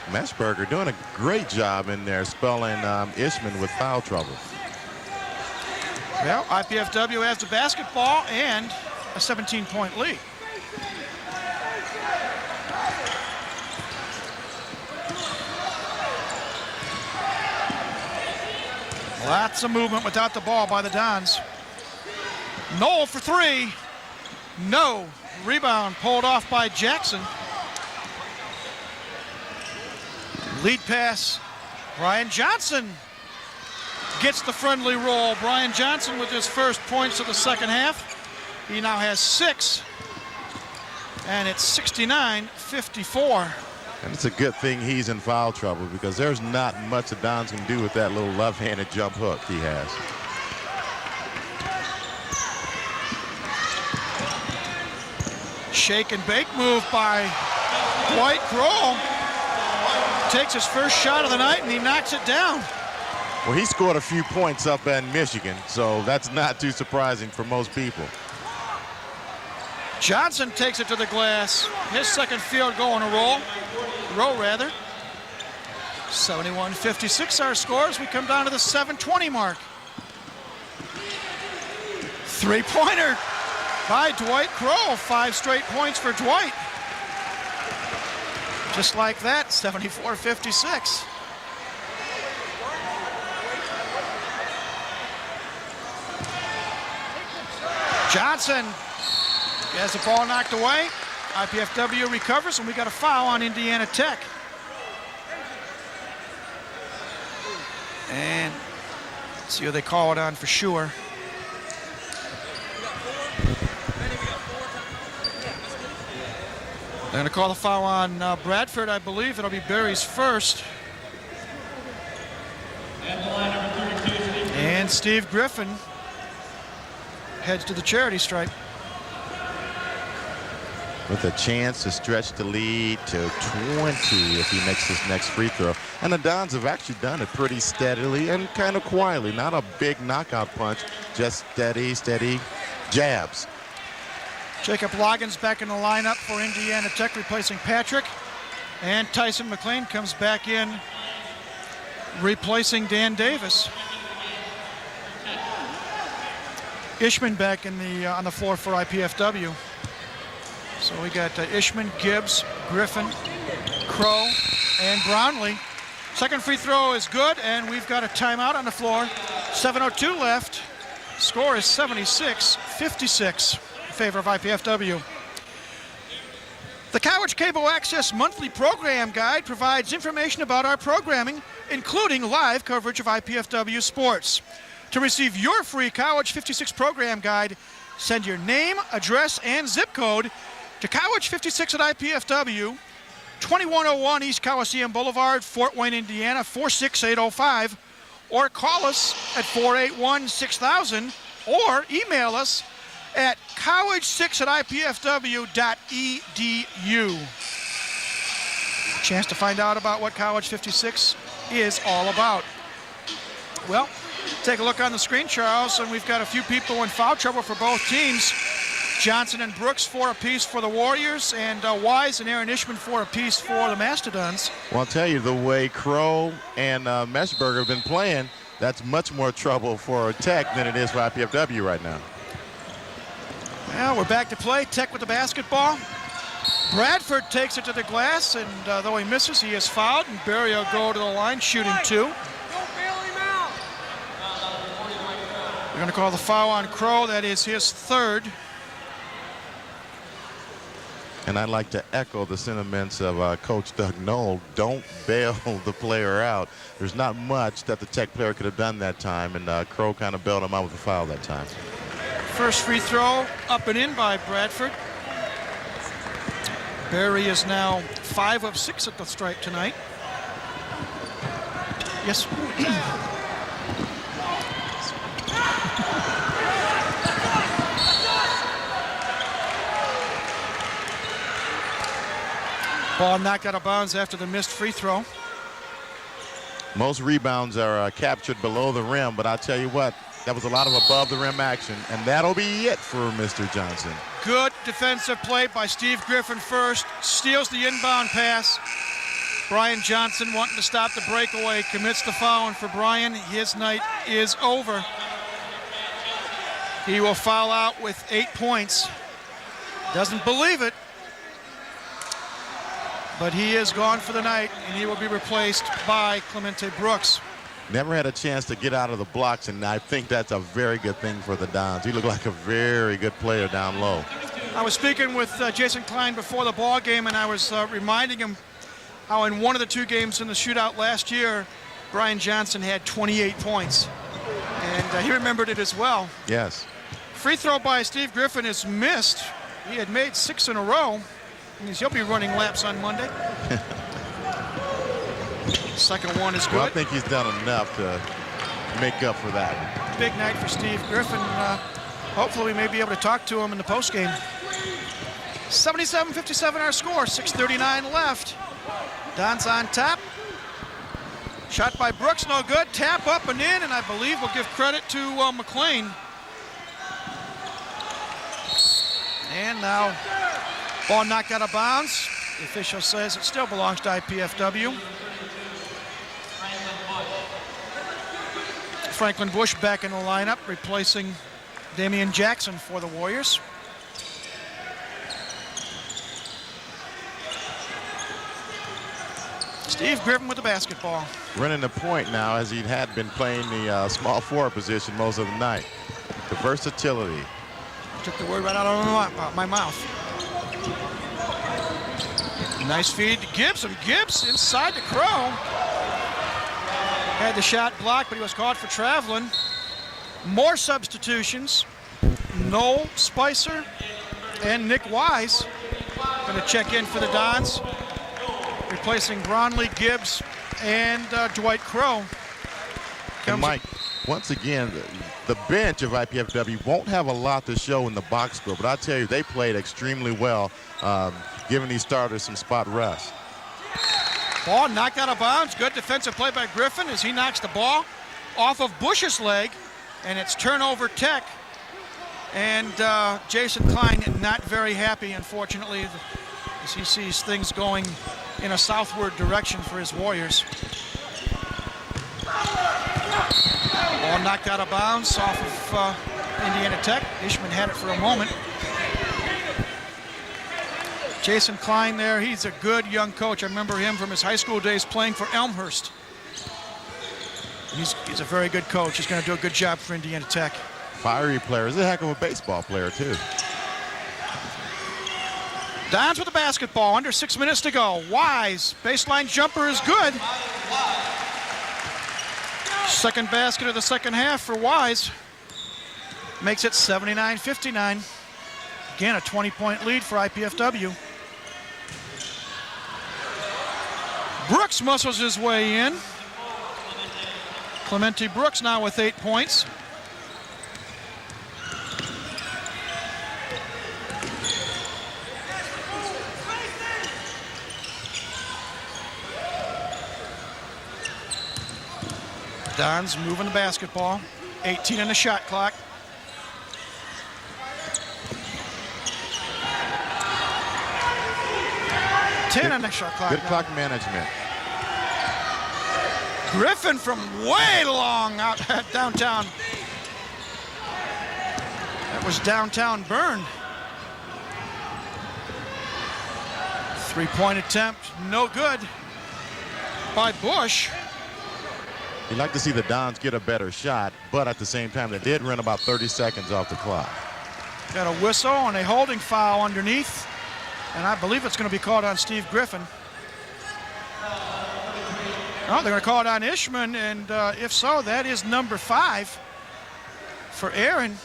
Meshberger doing a great job in there spelling Ishman with foul trouble. Well, IPFW has the basketball, and a 17-point lead. Lots of movement without the ball by the Dons. Knoll for three. No. Rebound pulled off by Jackson. Lead pass. Brian Johnson gets the friendly roll. Brian Johnson with his first points of the second half. He now has 6. And it's 69-54. And it's a good thing he's in foul trouble because there's not much the Dons can do with that little left-handed jump hook he has. Shake and bake move by Dwight Kroll. Takes his first shot of the night and he knocks it down. Well, he scored a few points up in Michigan, so that's not too surprising for most people. Johnson takes it to the glass. His second field goal in a row. 71-56 our score as we come down to the 7:20 mark. Three-pointer by Dwight Kroll. 5 straight points for Dwight. Just like that, 74-56. Johnson has the ball knocked away. IPFW recovers, and we got a foul on Indiana Tech. And let's see who they call it on for sure. They're going to call the foul on Bradford, I believe. It'll be Berry's first. And Steve Griffin heads to the charity stripe. With a chance to stretch the lead to 20 if he makes this next free throw. And the Dons have actually done it pretty steadily and kind of quietly. Not a big knockout punch, just steady jabs. Jacob Loggins back in the lineup for Indiana Tech, replacing Patrick. And Tyson McLean comes back in, replacing Dan Davis. Ishman back in the on the floor for IPFW. So we got Ishman, Gibbs, Griffin, Crow, and Brownlee. Second free throw is good, and we've got a timeout on the floor. 7:02 left. Score is 76-56 in favor of IPFW. The College Cable Access Monthly Program Guide provides information about our programming, including live coverage of IPFW sports. To receive your free College 56 program guide, send your name, address, and zip code to College 56 at IPFW, 2101 East Coliseum Boulevard, Fort Wayne, Indiana, 46805, or call us at 481-6000, or email us at college6@ipfw.edu. Chance to find out about what College 56 is all about. Well, take a look on the screen, Charles, and we've got a few people in foul trouble for both teams. Johnson and Brooks 4 apiece for the Warriors, and Wise and Aaron Ishman 4 apiece for the Mastodons. Well, I'll tell you, the way Crow and Meshberger have been playing, that's much more trouble for Tech than it is for IPFW right now. Well, we're back to play. Tech with the basketball. Bradford takes it to the glass, and though he misses, he is fouled, and Barry will go to the line shooting 2. We're going to call the foul on Crow. That is his third. And I'd like to echo the sentiments of Coach Doug Knoll. Don't bail the player out. There's not much that the Tech player could have done that time, and Crow kind of bailed him out with a foul that time. First free throw up and in by Bradford. Barry is now 5 of 6 at the stripe tonight. Yes. Ball knocked out of bounds after the missed free throw. Most rebounds are captured below the rim, but I'll tell you what, that was a lot of above the rim action, and that'll be it for Mr. Johnson. Good defensive play by Steve Griffin first, steals the inbound pass. Brian Johnson wanting to stop the breakaway, commits the foul, and for Brian, his night is over. He will foul out with 8 points. Doesn't believe it. But he is gone for the night, and he will be replaced by Clemente Brooks. Never had a chance to get out of the blocks, and I think that's a very good thing for the Dons. He looked like a very good player down low. I was speaking with Jason Klein before the ball game, and I was reminding him how in one of the 2 games in the shootout last year, Brian Johnson had 28 points. And he remembered it as well. Yes. Free throw by Steve Griffin is missed. He had made 6 in a row. He'll be running laps on Monday. Second one is good. Well, I think he's done enough to make up for that. Big night for Steve Griffin. Hopefully we may be able to talk to him in the postgame. 77-57 our score, 6:39 left. Don's on top. Shot by Brooks, no good. Tap up and in, and I believe we'll give credit to McLean. And now, ball knocked out of bounds. The official says it still belongs to IPFW. Franklin Bush back in the lineup, replacing Damian Jackson for the Warriors. Steve Griffin with the basketball. Running the point now, as he had been playing the small forward position most of the night. The versatility. Took the word right out of my mouth. Nice feed to Gibbs, and Gibbs inside the Crow. Had the shot blocked, but he was caught for traveling. More substitutions. Noel Spicer and Nick Wise going to check in for the Dons, replacing Bronley, Gibbs, and Dwight Crow. And Mike, once again, the bench of IPFW won't have a lot to show in the box score, but I tell you, they played extremely well, giving these starters some spot rest. Ball knocked out of bounds. Good defensive play by Griffin as he knocks the ball off of Bush's leg, and it's turnover Tech. And Jason Klein not very happy, unfortunately, as he sees things going in a southward direction for his Warriors. Ball knocked out of bounds off of Indiana Tech. Ishman had it for a moment. Jason Klein there, he's a good young coach. I remember him from his high school days playing for Elmhurst. He's a very good coach. He's going to do a good job for Indiana Tech. Fiery player. He's a heck of a baseball player, too. Dons with the basketball, under 6 minutes to go. Wise, baseline jumper is good. Second basket of the second half for Wise. Makes it 79-59. Again, a 20-point lead for IPFW. Brooks muscles his way in. Clemente Brooks now with 8 points. Dons moving the basketball. 18 on the shot clock. Ten on the shot clock. Good now. clock management. Griffin from way long out downtown. That was downtown burn. 3-point attempt, no good by Bush. You'd like to see the Dons get a better shot, but at the same time, they did run about 30 seconds off the clock. Got a whistle and a holding foul underneath, and I believe it's going to be called on Steve Griffin. No, they're going to call it on Ishman, and if so, that is number 5 for Aaron.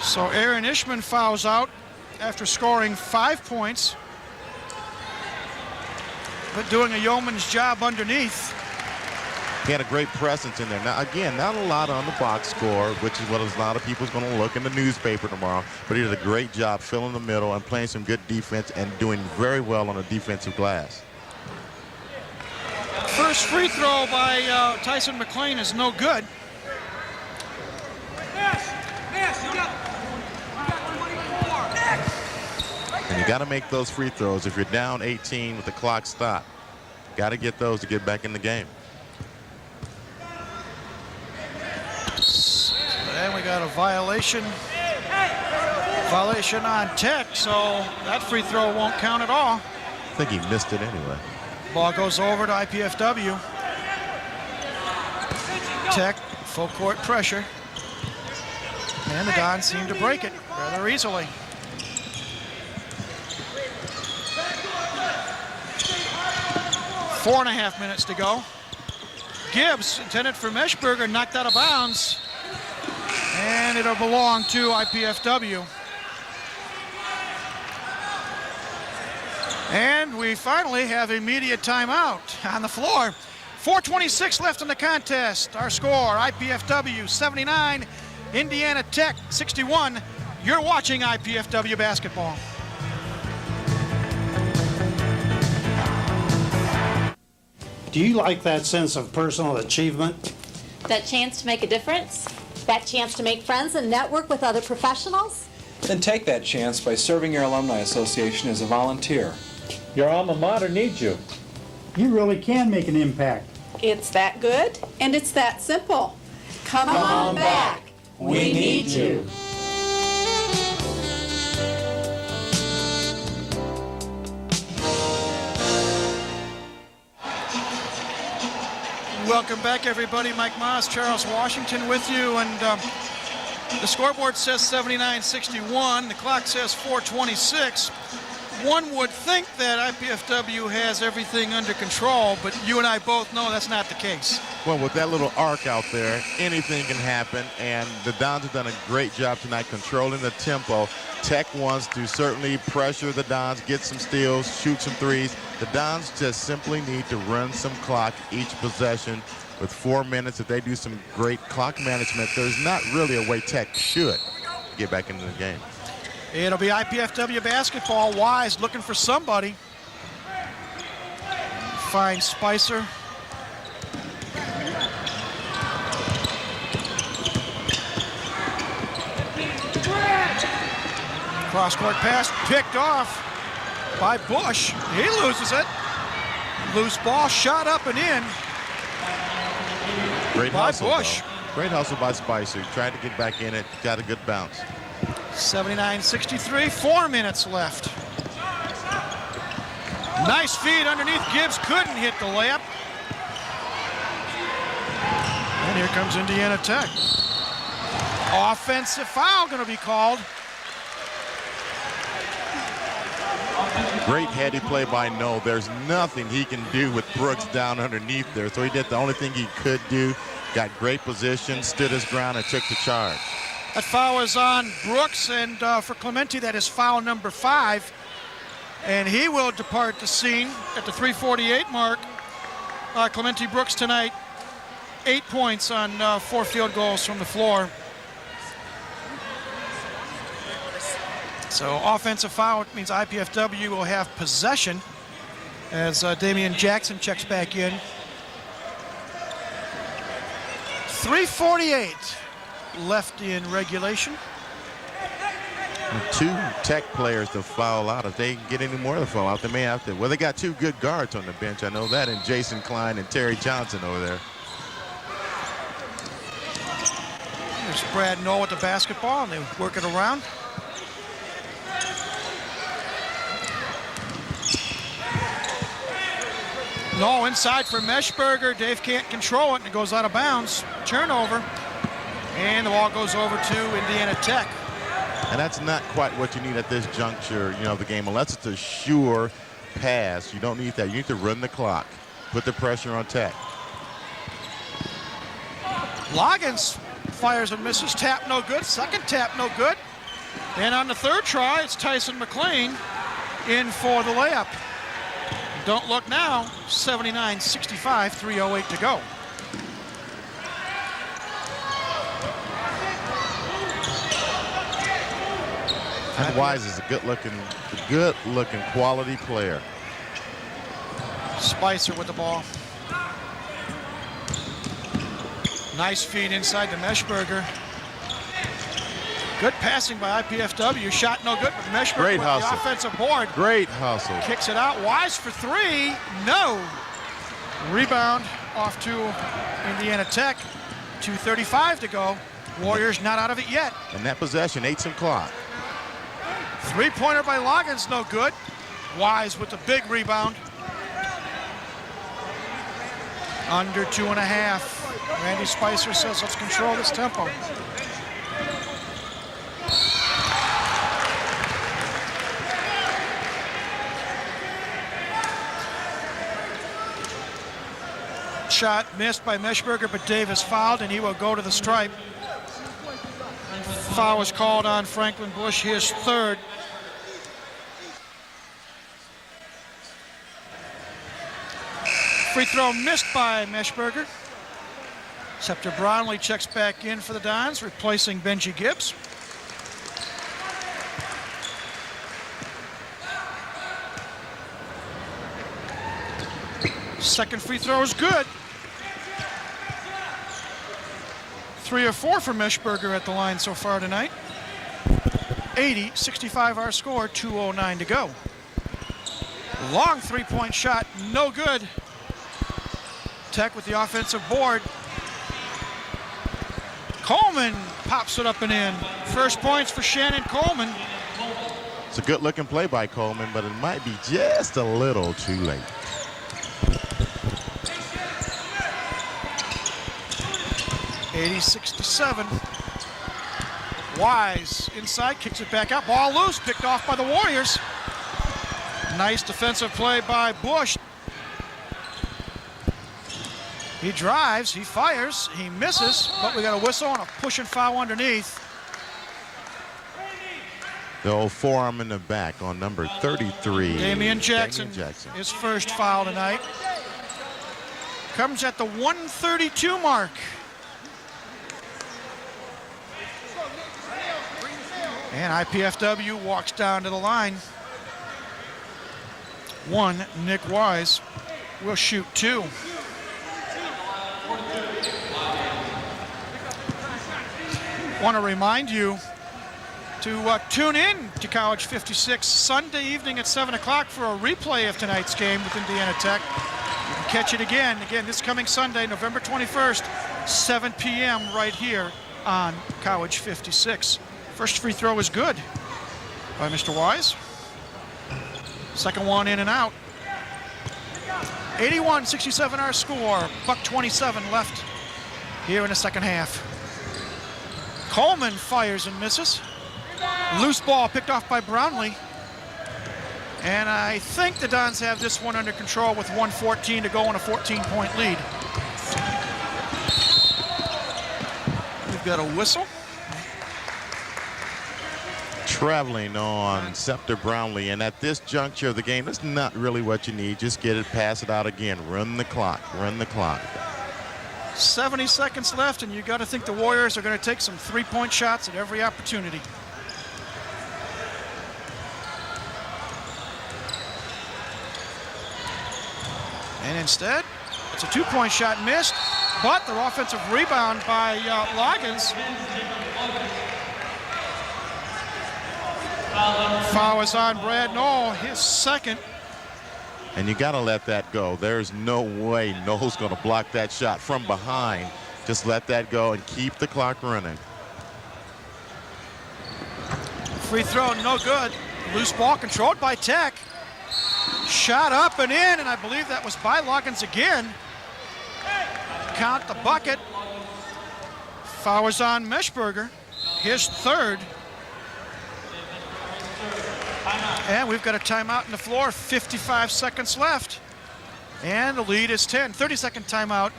So Aaron Ishman fouls out after scoring 5 points, but doing a yeoman's job underneath. He had a great presence in there. Now, again, not a lot on the box score, which is what a lot of people's going to look in the newspaper tomorrow, but he did a great job filling the middle and playing some good defense and doing very well on the defensive glass. First free throw by Tyson McLean is no good. And you got to make those free throws. If you're down 18 with the clock stopped, got to get those to get back in the game. got a violation on Tech, so that free throw won't count at all. I think he missed it anyway. Ball goes over to IPFW. Tech, full court pressure. And the Dons seem to break it rather easily. Four and a half minutes to go. Gibbs, intended for Meshberger, knocked out of bounds. And it'll belong to IPFW. And we finally have immediate timeout on the floor. 4:26 left in the contest. Our score, IPFW 79, Indiana Tech 61. You're watching IPFW basketball. Do you like that sense of personal achievement? That chance to make a difference? That chance to make friends and network with other professionals? Then take that chance by serving your alumni association as a volunteer. Your alma mater needs you. You really can make an impact. It's that good, and it's that simple. Come on back. We need you. Welcome back, everybody. Mike Moss, Charles Washington with you, and the scoreboard says 79-61. The clock says 4:26. One would think that IPFW has everything under control, but you and I both know that's not the case. Well, with that little arc out there, anything can happen, and the Dons have done a great job tonight controlling the tempo. Tech wants to certainly pressure the Dons, get some steals, shoot some threes. The Dons just simply need to run some clock each possession. With 4 minutes, if they do some great clock management, there's not really a way Tech should get back into the game. It'll be IPFW basketball. Wise looking for somebody. Finds Spicer. Cross-court pass picked off by Bush. He loses it. Loose ball shot up and in. Great by hustle, Bush. though. Great hustle by Spicer. Tried to get back in it. Got a good bounce. 79-63, 4 minutes left. Nice feed underneath. Gibbs couldn't hit the layup. And here comes Indiana Tech. Offensive foul going to be called. Great heady play by No. There's nothing he can do with Brooks down underneath there. So he did the only thing he could do. Got great position, stood his ground, and took the charge. That foul is on Brooks, and for Clemente, that is foul number 5. And he will depart the scene at the 3:48 mark. Clemente Brooks tonight, 8 points on 4 field goals from the floor. So offensive foul means IPFW will have possession as Damian Jackson checks back in. 3:48 left in regulation. And 2 Tech players to foul out. If they can get any more to foul out, they may have to. Well, they got 2 good guards on the bench. I know that, and Jason Klein and Terry Johnson over there. There's Brad Noel with the basketball, and they work it around. No, inside for Meshberger. Dave can't control it, and it goes out of bounds. Turnover. And the ball goes over to Indiana Tech. And that's not quite what you need at this juncture, of the game. Unless it's a sure pass, you don't need that. You need to run the clock. Put the pressure on Tech. Loggins fires and misses. Tap no good. Second tap no good. And on the third try, it's Tyson McLean in for the layup. Don't look now. 79-65, 3:08 to go. And Wise is a good-looking quality player. Spicer with the ball. Nice feed inside to Meshberger. Good passing by IPFW. Shot no good, but Meshberger with the offensive board. Great hustle. Kicks it out. Wise for 3. No. Rebound off to Indiana Tech. 2:35 to go. Warriors not out of it yet. And that possession ate some clock. Three-pointer by Loggins, no good. Wise with the big rebound. Under 2.5. Randy Spicer says, let's control this tempo. Shot missed by Meshberger, but Davis fouled, and he will go to the stripe. Foul was called on Franklin Bush, his third. Free throw missed by Meshberger. Scepter Brownlee checks back in for the Dons, replacing Benji Gibbs. Second free throw is good. 3 of 4 for Meshberger at the line so far tonight. 80-65 our score, 2:09 to go. Long three-point shot, no good. Tech with the offensive board. Coleman pops it up and in. First points for Shannon Coleman. It's a good-looking play by Coleman, but it might be just a little too late. '86-7. Wise inside, kicks it back out. Ball loose, picked off by the Warriors. Nice defensive play by Bush. He drives, he fires, he misses, but we got a whistle and a push and foul underneath. The old forearm in the back on number 33. Damian Jackson, his first foul tonight. Comes at the 1:32 mark. And IPFW walks down to the line. One, Nick Wise, will shoot 2. Want to remind you to tune in to College 56 Sunday evening at 7 o'clock for a replay of tonight's game with Indiana Tech. You can catch it again this coming Sunday, November 21st, 7 p.m. right here on College 56. First free throw is good by Mr. Wise. Second one in and out. 81-67 our score. $1:27 left here in the second half. Coleman fires and misses. Loose ball picked off by Brownlee. And I think the Dons have this one under control with 1:14 to go and a 14-point lead. We've got a whistle. Traveling on Scepter Brownlee, and at this juncture of the game, that's not really what you need. Just get it, pass it out again, run the clock, run the clock. 70 seconds left, and you got to think the Warriors are going to take some three-point shots at every opportunity. And instead, it's a two-point shot missed, but the offensive rebound by Loggins. Foul is on Brad Knoll, his second. And you got to let that go. There's no way Knoll's going to block that shot from behind. Just let that go and keep the clock running. Free throw, no good. Loose ball controlled by Tech. Shot up and in, and I believe that was by Loggins again. Count the bucket. Foul is on Meshberger, his third. And we've got a timeout on the floor, 55 seconds left. And the lead is 10. 30-second timeout,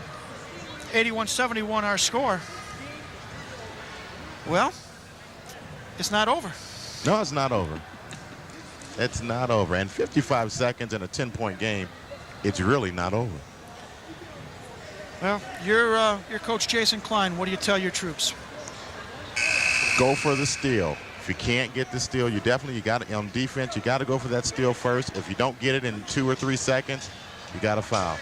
81-71 our score. Well, it's not over. No, it's not over. It's not over. And 55 seconds in a 10-point game, it's really not over. Well, you're Coach Jason Klein. What do you tell your troops? Go for the steal. If you can't get the steal, you got to, on defense, you got to go for that steal first. If you don't get it in 2 or 3 seconds, you got to foul.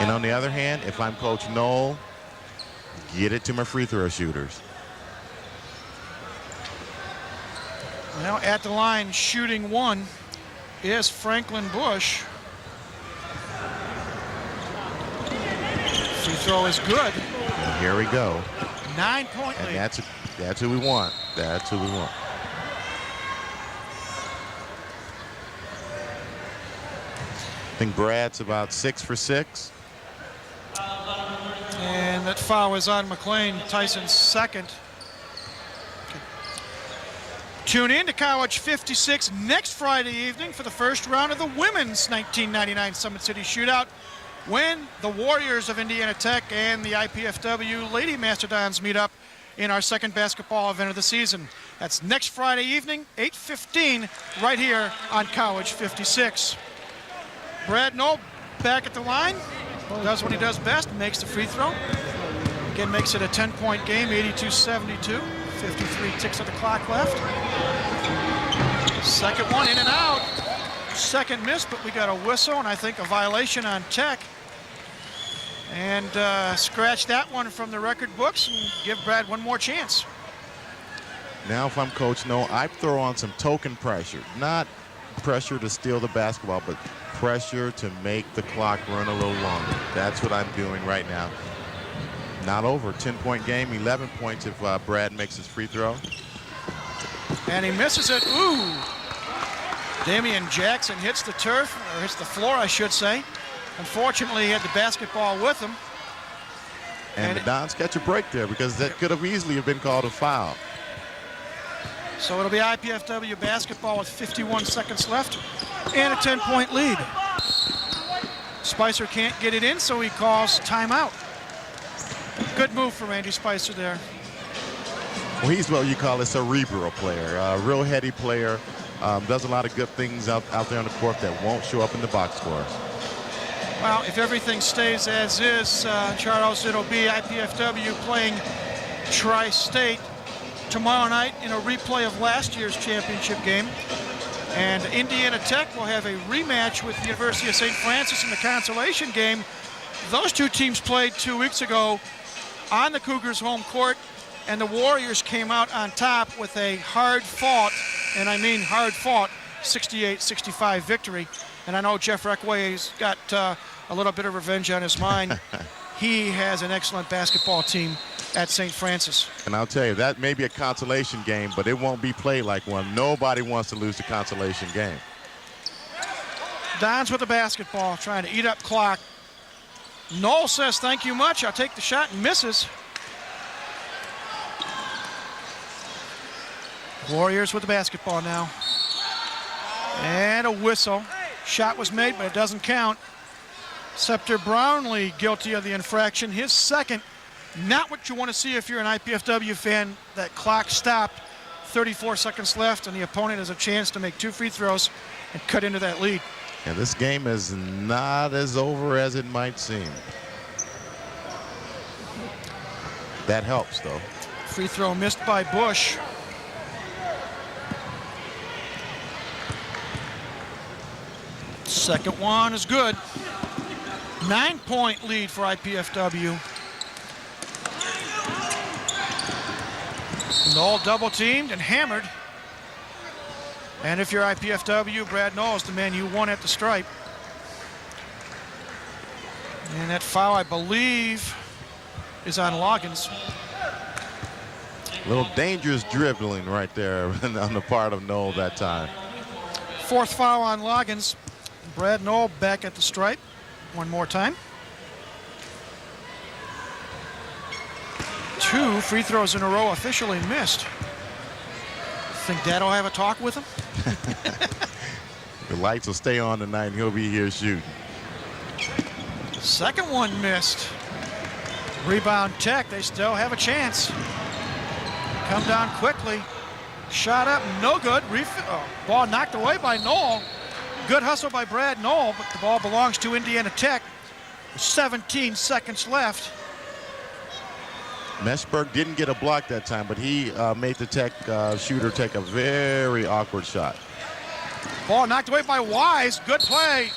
And on the other hand, if I'm Coach Knoll, get it to my free throw shooters. Now at the line, shooting one is Franklin Bush. Free throw is good. And here we go. 9-point lead. And that's who we want. That's who we want. I think Brad's about 6 for 6. And that foul is on McLean, Tyson's second. Okay. Tune in to College 56 next Friday evening for the first round of the women's 1999 Summit City Shootout, when the Warriors of Indiana Tech and the IPFW Lady Mastodons meet up in our second basketball event of the season. That's next Friday evening, 8:15, right here on College 56. Brad Knoll back at the line, does what he does best, makes the free throw. Again, makes it a 10-point game, 82-72. 53 ticks of the clock left. Second one in and out. Second miss, but we got a whistle and I think a violation on Tech. And scratch that one from the record books and give Brad one more chance. Now if I'm Coach Knoll, I throw on some token pressure. Not pressure to steal the basketball, but pressure to make the clock run a little longer. That's what I'm doing right now. Not over. 10-point game, 11 points if Brad makes his free throw. And he misses it. Ooh. Damian Jackson hits the turf, or hits the floor, I should say. Unfortunately, he had the basketball with him. And the Dons catch a break there because that could have easily have been called a foul. So it'll be IPFW basketball with 51 seconds left and a 10-point lead. Spicer can't get it in, so he calls timeout. Good move for Randy Spicer there. Well, he's what you call a cerebral player, a real heady player. Does a lot of good things out there on the court that won't show up in the box scores. Well, if everything stays as is, Charles, it'll be IPFW playing Tri-State tomorrow night in a replay of last year's championship game. And Indiana Tech will have a rematch with the University of St. Francis in the consolation game. Those two teams played 2 weeks ago on the Cougars' home court, and the Warriors came out on top with a hard-fought, and I mean hard-fought, 68-65 victory. And I know Jeff Reckway's got a little bit of revenge on his mind. He has an excellent basketball team at St. Francis. And I'll tell you, that may be a consolation game, but it won't be played like one. Nobody wants to lose the consolation game. Dons with the basketball, trying to eat up clock. Knoll says, thank you much. I'll take the shot, and misses. Warriors with the basketball now. And a whistle. Shot was made, but it doesn't count. Scepter Brownlee guilty of the infraction. His second. Not what you want to see if you're an IPFW fan. That clock stopped. 34 seconds left, and the opponent has a chance to make 2 free throws and cut into that lead. And this game is not as over as it might seem. That helps, though. Free throw missed by Bush. Second one is good. 9-point lead for IPFW. Knoll double teamed and hammered. And if you're IPFW, Brad Knoll is the man you want at the stripe. And that foul, I believe, is on Loggins. A little dangerous dribbling right there on the part of Knoll that time. Fourth foul on Loggins. Brad Knoll back at the stripe one more time. 2 free throws in a row officially missed. Think Dad'll have a talk with him? The lights will stay on tonight and he'll be here shooting. Second one missed. Rebound Tech, they still have a chance. Come down quickly. Shot up, no good. Ball knocked away by Knoll. Good hustle by Brad Knoll, but the ball belongs to Indiana Tech. 17 seconds left. Meshberg didn't get a block that time, but he made the Tech shooter take a very awkward shot. Ball knocked away by Wise. Good play.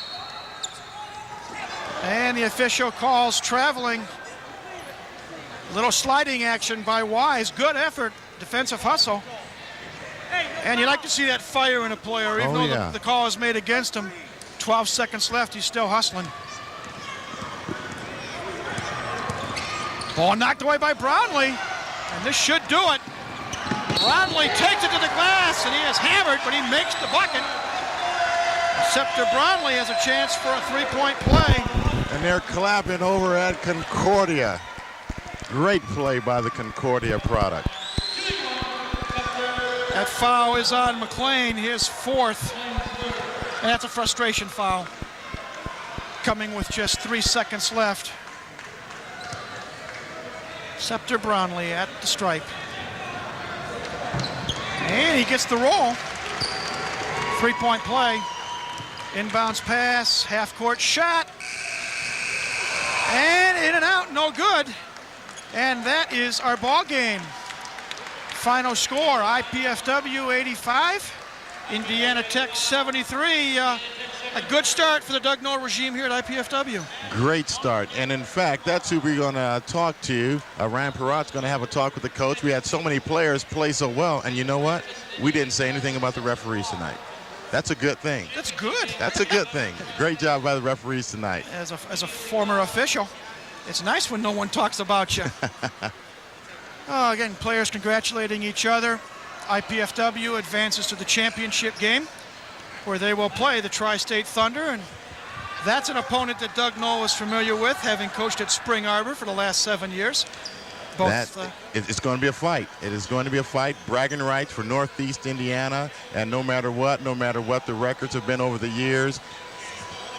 And the official calls traveling. Little sliding action by Wise. Good effort. Defensive hustle. And you like to see that fire in a player, even though the call is made against him. 12 seconds left. He's still hustling. Ball knocked away by Brownlee, and this should do it. Brownlee takes it to the glass, and he is hammered, but he makes the bucket. Scepter Brownlee has a chance for a three-point play. And they're clapping over at Concordia. Great play by the Concordia product. That foul is on McLean, his fourth. And that's a frustration foul. Coming with just 3 seconds left. Scepter Brownlee at the stripe. And he gets the roll. Three-point play. Inbounds pass, half-court shot. And in and out, no good. And that is our ball game. Final score, IPFW 85, Indiana Tech 73. A good start for the Doug Noll regime here at IPFW. Great start. And in fact, that's who we're going to talk to. Ryan Perrot's going to have a talk with the coach. We had so many players play so well. And you know what? We didn't say anything about the referees tonight. That's a good thing. That's good. That's a good thing. Great job by the referees tonight. As a former official, it's nice when no one talks about you. Again, players congratulating each other. IPFW advances to the championship game, where they will play the Tri-State Thunder, and that's an opponent that Doug Noll is familiar with, having coached at Spring Arbor for the last 7 years. It's going to be a fight. It is going to be a fight. Bragging rights for Northeast Indiana, and no matter what the records have been over the years,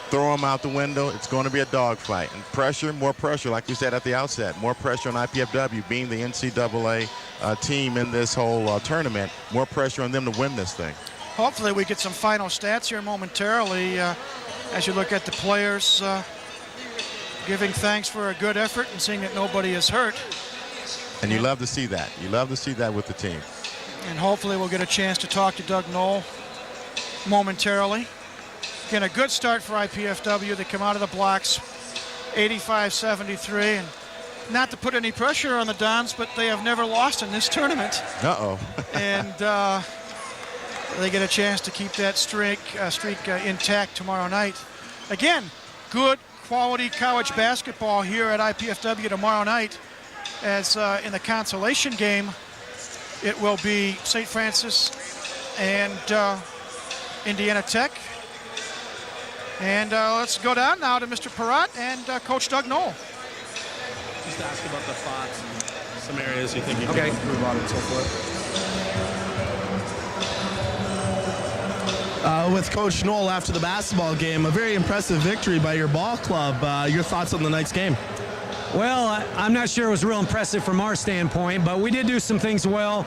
throw them out the window. It's going to be a dogfight. And pressure, more pressure, like we said at the outset, more pressure on IPFW being the NCAA team in this whole tournament. More pressure on them to win this thing. Hopefully we get some final stats here momentarily as you look at the players giving thanks for a good effort and seeing that nobody is hurt. And you love to see that. You love to see that with the team. And hopefully we'll get a chance to talk to Doug Noll momentarily. Again, a good start for IPFW. They come out of the blocks 85-73. And not to put any pressure on the Dons, but they have never lost in this tournament. Uh-oh. And they get a chance to keep that streak intact tomorrow night. Again, good quality college basketball here at IPFW tomorrow night. As in the consolation game, it will be St. Francis and Indiana Tech. And let's go down now to Mr. Perrott and Coach Doug Noll. Just ask about the thoughts and some areas you think you can improve on and so forth. With Coach Noll after the basketball game, a very impressive victory by your ball club. Your thoughts on the night's game? Well, I'm not sure it was real impressive from our standpoint, but we did do some things well.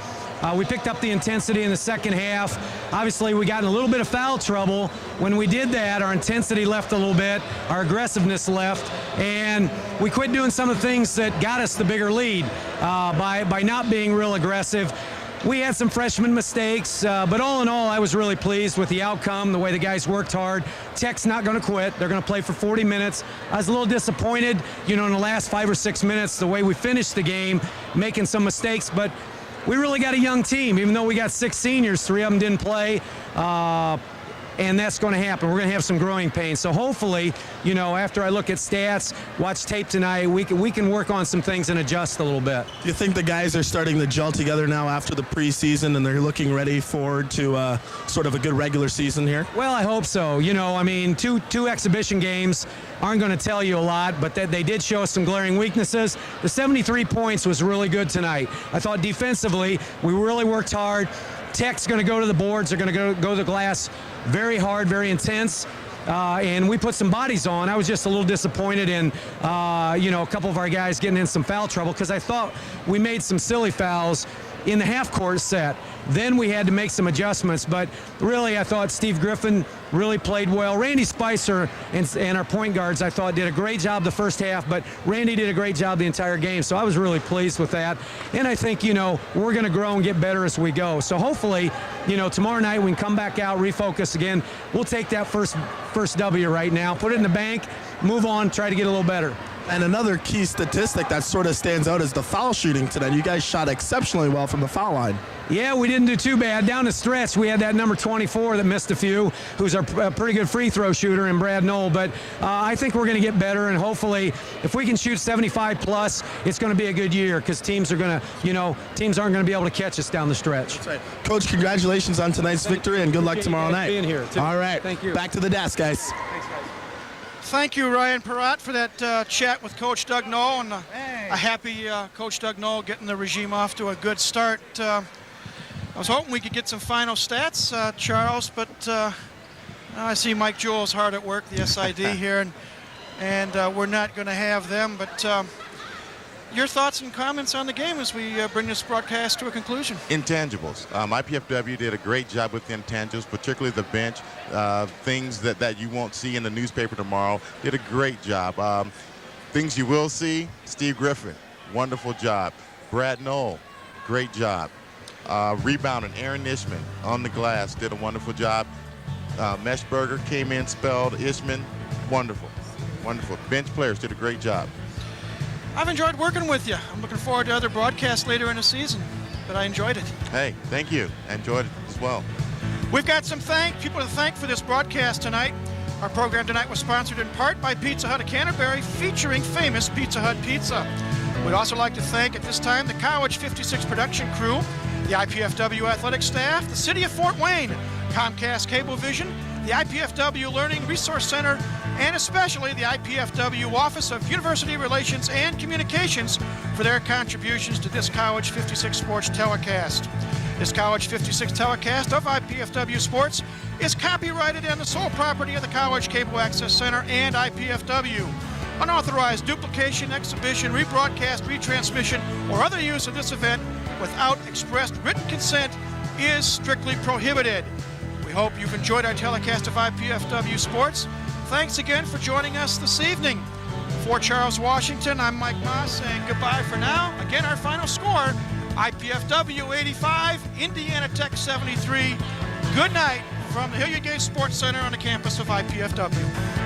We picked up the intensity in the second half. Obviously, we got in a little bit of foul trouble. When we did that, our intensity left a little bit, our aggressiveness left, and we quit doing some of the things that got us the bigger lead by not being real aggressive. We had some freshman mistakes, but all in all, I was really pleased with the outcome, the way the guys worked hard. Tech's not going to quit. They're going to play for 40 minutes. I was a little disappointed, in the last 5 or 6 minutes, the way we finished the game, making some mistakes, but we really got a young team, even though we got 6 seniors, 3 of them didn't play. And that's going to happen. We're going to have some growing pains. So hopefully, after I look at stats, watch tape tonight, we can work on some things and adjust a little bit. Do you think the guys are starting to gel together now after the preseason and they're looking ready forward to sort of a good regular season here? Well, I hope so. Two exhibition games aren't going to tell you a lot, but they did show us some glaring weaknesses. The 73 points was really good tonight. I thought defensively, we really worked hard. Tech's going to go to the boards. They're going to go to the glass very hard, very intense. And we put some bodies on. I was just a little disappointed in, a couple of our guys getting in some foul trouble because I thought we made some silly fouls in the half-court set. Then we had to make some adjustments. But really, I thought Steve Griffin really played well. Randy Spicer and our point guards, I thought, did a great job the first half, but Randy did a great job the entire game. So I was really pleased with that. And I think, we're going to grow and get better as we go. So hopefully, tomorrow night we can come back out, refocus again. We'll take that first W right now, put it in the bank, move on, try to get a little better. And another key statistic that sort of stands out is the foul shooting tonight. You guys shot exceptionally well from the foul line. Yeah, we didn't do too bad. Down the stretch, we had that number 24 that missed a few, who's a pretty good free throw shooter in Brad Knoll. But I think we're going to get better, and hopefully, if we can shoot 75 plus, it's going to be a good year because teams are going to, teams aren't going to be able to catch us down the stretch. That's right. Coach, congratulations on tonight's victory, and good luck tomorrow night. Being here. All right. Thank you. Back to the desk, guys. Thanks, guys. Thank you, Ryan Perrott, for that chat with Coach Doug Knoll, and a happy Coach Doug Knoll getting the regime off to a good start. I was hoping we could get some final stats, Charles, but I see Mike Jewell's hard at work, the SID here, and we're not going to have them. But your thoughts and comments on the game as we bring this broadcast to a conclusion? Intangibles. IPFW did a great job with the intangibles, particularly the bench. Things that you won't see in the newspaper tomorrow. Did a great job. Things you will see, Steve Griffin, wonderful job. Brad Knoll, great job. Rebounding, Aaron Ishman on the glass, did a wonderful job. Meshberger came in, spelled Ishman, wonderful, wonderful. Bench players did a great job. I've enjoyed working with you. I'm looking forward to other broadcasts later in the season, but I enjoyed it. Hey, thank you. I enjoyed it as well. We've got some people to thank for this broadcast tonight. Our program tonight was sponsored in part by Pizza Hut of Canterbury, featuring famous Pizza Hut pizza. We'd also like to thank at this time the College 56 production crew, the IPFW athletic staff, the City of Fort Wayne, Comcast Cablevision, the IPFW Learning Resource Center, and especially the IPFW Office of University Relations and Communications for their contributions to this College 56 Sports telecast. This College 56 telecast of IPFW Sports is copyrighted and the sole property of the College Cable Access Center and IPFW. Unauthorized duplication, exhibition, rebroadcast, retransmission, or other use of this event without expressed written consent is strictly prohibited. We hope you've enjoyed our telecast of IPFW Sports. Thanks again for joining us this evening. For Charles Washington, I'm Mike Moss saying goodbye for now. Again, our final score, IPFW 85, Indiana Tech 73. Good night from the Hilliard Gate Sports Center on the campus of IPFW.